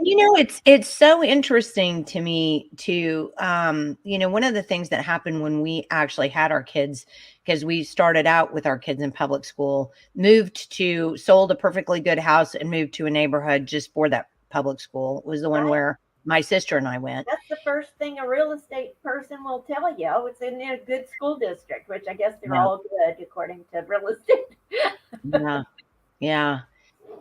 [SPEAKER 1] it's so interesting to me too. One of the things that happened when we actually had our kids, because we started out with our kids in public school, sold a perfectly good house and moved to a neighborhood just for that public school. It was the one where my sister and I went.
[SPEAKER 2] That's the first thing a real estate person will tell you. Oh, it's in a good school district, which I guess they're all good according to real estate.
[SPEAKER 1] Yeah.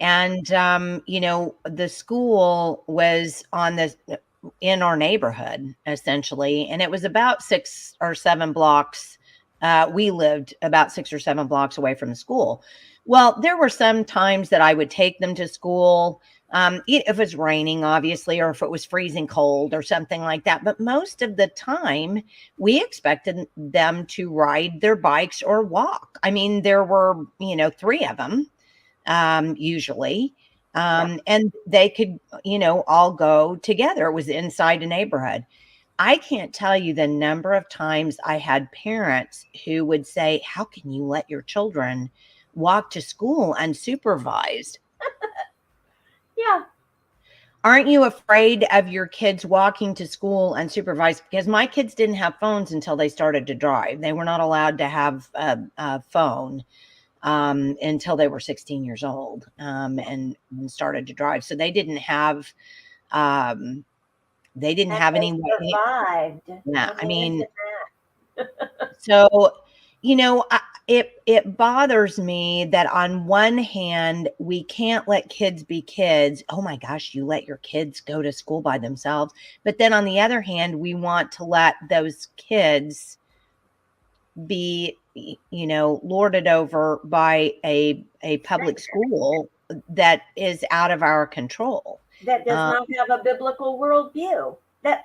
[SPEAKER 1] And, the school was in our neighborhood, essentially. And it was about 6 or 7 blocks. We lived about 6 or 7 blocks away from the school. Well, there were some times that I would take them to school, if it was raining, obviously, or if it was freezing cold or something like that. But most of the time, we expected them to ride their bikes or walk. There were, 3 of them. Usually, and they could, all go together. It was inside a neighborhood. I can't tell you the number of times I had parents who would say, "How can you let your children walk to school unsupervised?"
[SPEAKER 2] Yeah.
[SPEAKER 1] Aren't you afraid of your kids walking to school unsupervised? Because my kids didn't have phones until they started to drive. They were not allowed to have a phone until they were 16 years old, and started to drive. So they didn't have, any.
[SPEAKER 2] Survived.
[SPEAKER 1] Yeah, so, it bothers me that on one hand, we can't let kids be kids. Oh my gosh, you let your kids go to school by themselves. But then on the other hand, we want to let those kids be, lorded over by a public school that is out of our control.
[SPEAKER 2] That does not have a biblical worldview. That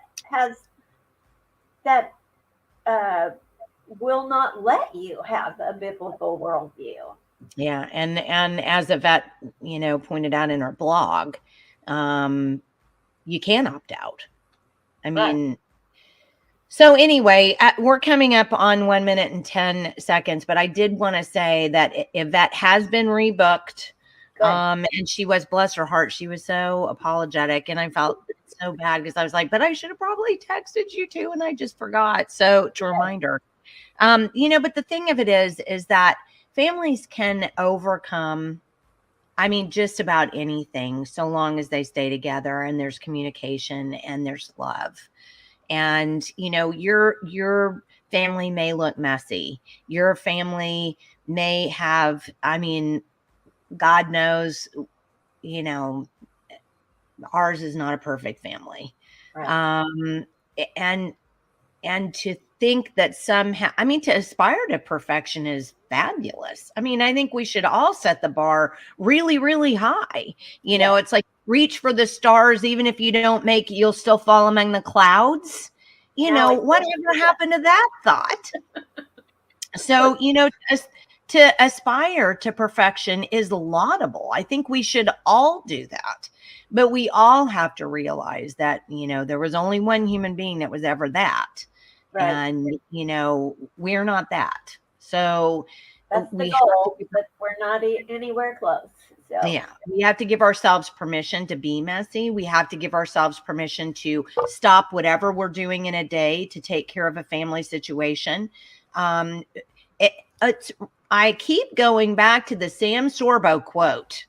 [SPEAKER 2] will not let you have a biblical worldview.
[SPEAKER 1] Yeah, and as Yvette, pointed out in her blog, you can opt out. I mean, right. So anyway, we're coming up on 1 minute and 10 seconds, but I did want to say that Yvette has been rebooked. And she was, bless her heart, she was so apologetic, and I felt so bad because I was like, but I should have probably texted you too, and I just forgot. So to remind her, but the thing of it is that families can overcome, just about anything, so long as they stay together and there's communication and there's love. And, your family may look messy. Your family may have, God knows, ours is not a perfect family. Right. And to think that somehow, to aspire to perfection is fabulous. I think we should all set the bar really, really high. It's like reach for the stars. Even if you don't make it, you'll still fall among the clouds. Whatever happened to that thought? So, to aspire to perfection is laudable. I think we should all do that. But we all have to realize that, there was only one human being that was ever that. Right. And, we're not that. So
[SPEAKER 2] that's the goal, but we're not anywhere close. So.
[SPEAKER 1] Yeah, we have to give ourselves permission to be messy. We have to give ourselves permission to stop whatever we're doing in a day to take care of a family situation. I keep going back to the Sam Sorbo quote.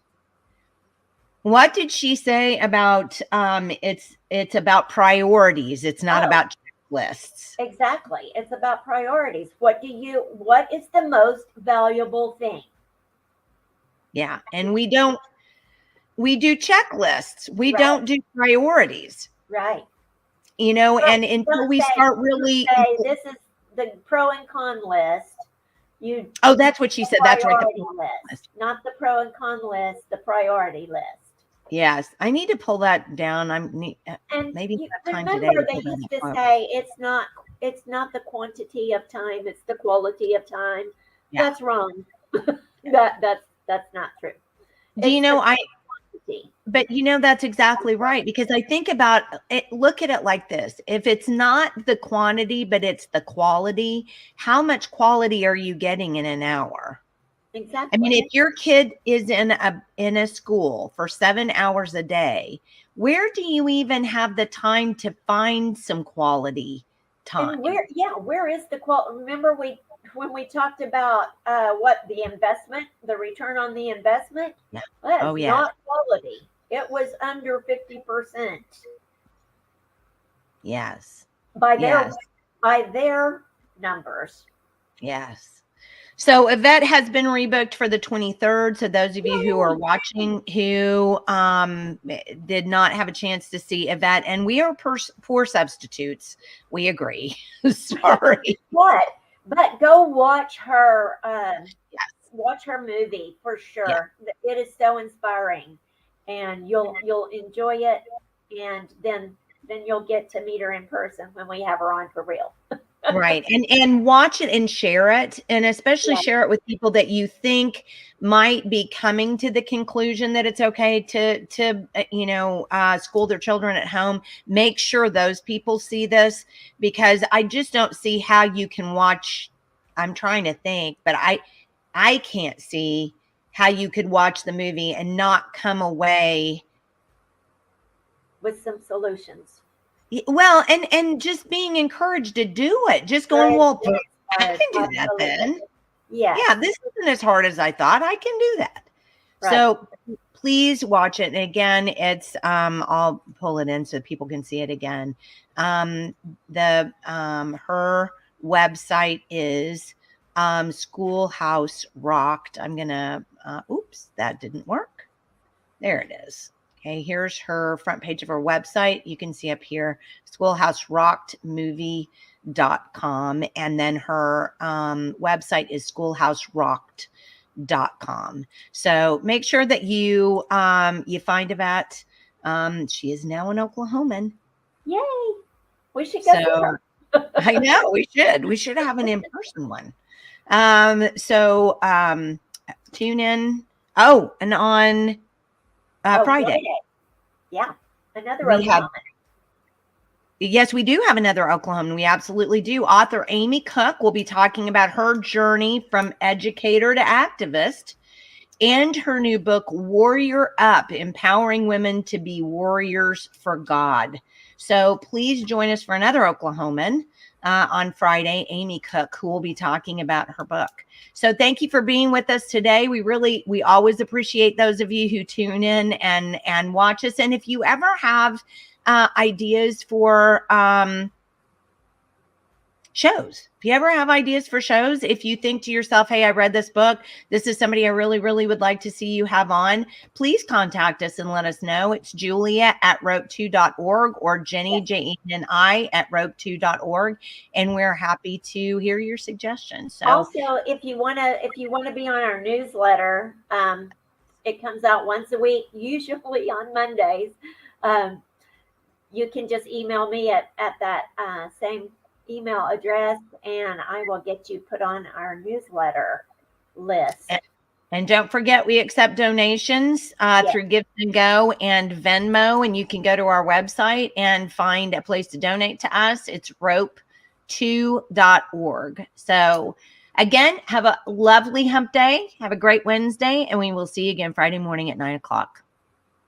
[SPEAKER 1] What did she say about it's about priorities? It's not about checklists.
[SPEAKER 2] Exactly. It's about priorities. What is the most valuable thing?
[SPEAKER 1] Yeah. And we do checklists. We don't do priorities.
[SPEAKER 2] Right.
[SPEAKER 1] And until we start really
[SPEAKER 2] say this is the pro and con list.
[SPEAKER 1] That's what she said. That's right.
[SPEAKER 2] The list, not the pro and con list, the priority list.
[SPEAKER 1] Yes, I need to pull that down. Maybe time today.
[SPEAKER 2] Remember, they used to say it's not the quantity of time; it's the quality of time. Yeah. That's wrong. That's not true.
[SPEAKER 1] But that's exactly right, because I think about it, look at it like this. If it's not the quantity, but it's the quality, how much quality are you getting in an hour?
[SPEAKER 2] Exactly.
[SPEAKER 1] If your kid is in a school for 7 hours a day, where do you even have the time to find some quality time?
[SPEAKER 2] And where is the quality? Remember when we talked about the return on the investment?
[SPEAKER 1] Yeah.
[SPEAKER 2] That's not quality. It was under 50%.
[SPEAKER 1] Yes.
[SPEAKER 2] By their numbers.
[SPEAKER 1] Yes. So Yvette has been rebooked for the 23rd. So those of you who are watching who did not have a chance to see Yvette, and we are poor substitutes. We agree. Sorry.
[SPEAKER 2] But go watch her. Watch her movie for sure. Yeah. It is so inspiring, and you'll enjoy it, and then you'll get to meet her in person when we have her on for real.
[SPEAKER 1] Right. And watch it and share it, and especially share it with people that you think might be coming to the conclusion that it's okay to school their children at home. Make sure those people see this, because I just don't see how you can watch. I'm trying to think, but I can't see how you could watch the movie and not come away
[SPEAKER 2] with some solutions.
[SPEAKER 1] Well, and just being encouraged to do it, just going, well, I can do that then. Yeah, this isn't as hard as I thought. I can do that. Right. So please watch it. And again, it's I'll pull it in so people can see it again. Her website is Schoolhouse Rocked. I'm going to, oops, that didn't work. There it is. Okay, here's her front page of her website. You can see up here, schoolhouserockedmovie.com. And then her website is schoolhouserocked.com. So make sure that you find Yvette. She is now an Oklahoman.
[SPEAKER 2] Yay! We should go see her.
[SPEAKER 1] I know we should. We should have an in-person one. Tune in. Oh, and on Friday.
[SPEAKER 2] Yeah, another
[SPEAKER 1] We
[SPEAKER 2] Oklahoma.
[SPEAKER 1] Yes, we do have another Oklahoman. We absolutely do. Author Amy Cook will be talking about her journey from educator to activist and her new book, Warrior Up, Empowering Women to be Warriors for God. So please join us for another Oklahoman on Friday, Amy Cook, who will be talking about her book. So thank you for being with us today. We always appreciate those of you who tune in and watch us. And if you ever have ideas for shows, if you ever have ideas for shows, if you think to yourself, hey, I read this book, this is somebody I really, really would like to see you have on, please contact us and let us know. It's Julia at rope2.org or Jenny, J-E-N-I at rope2.org. And we're happy to hear your suggestions. So
[SPEAKER 2] also, if you want to be on our newsletter, it comes out once a week, usually on Mondays. You can just email me at that same email address, and I will get you put on our newsletter list.
[SPEAKER 1] And don't forget, we accept donations through Give and Go and Venmo, and you can go to our website and find a place to donate to us. It's rope2.org. So again, have a lovely hump day. Have a great Wednesday, and we will see you again Friday morning at 9 o'clock.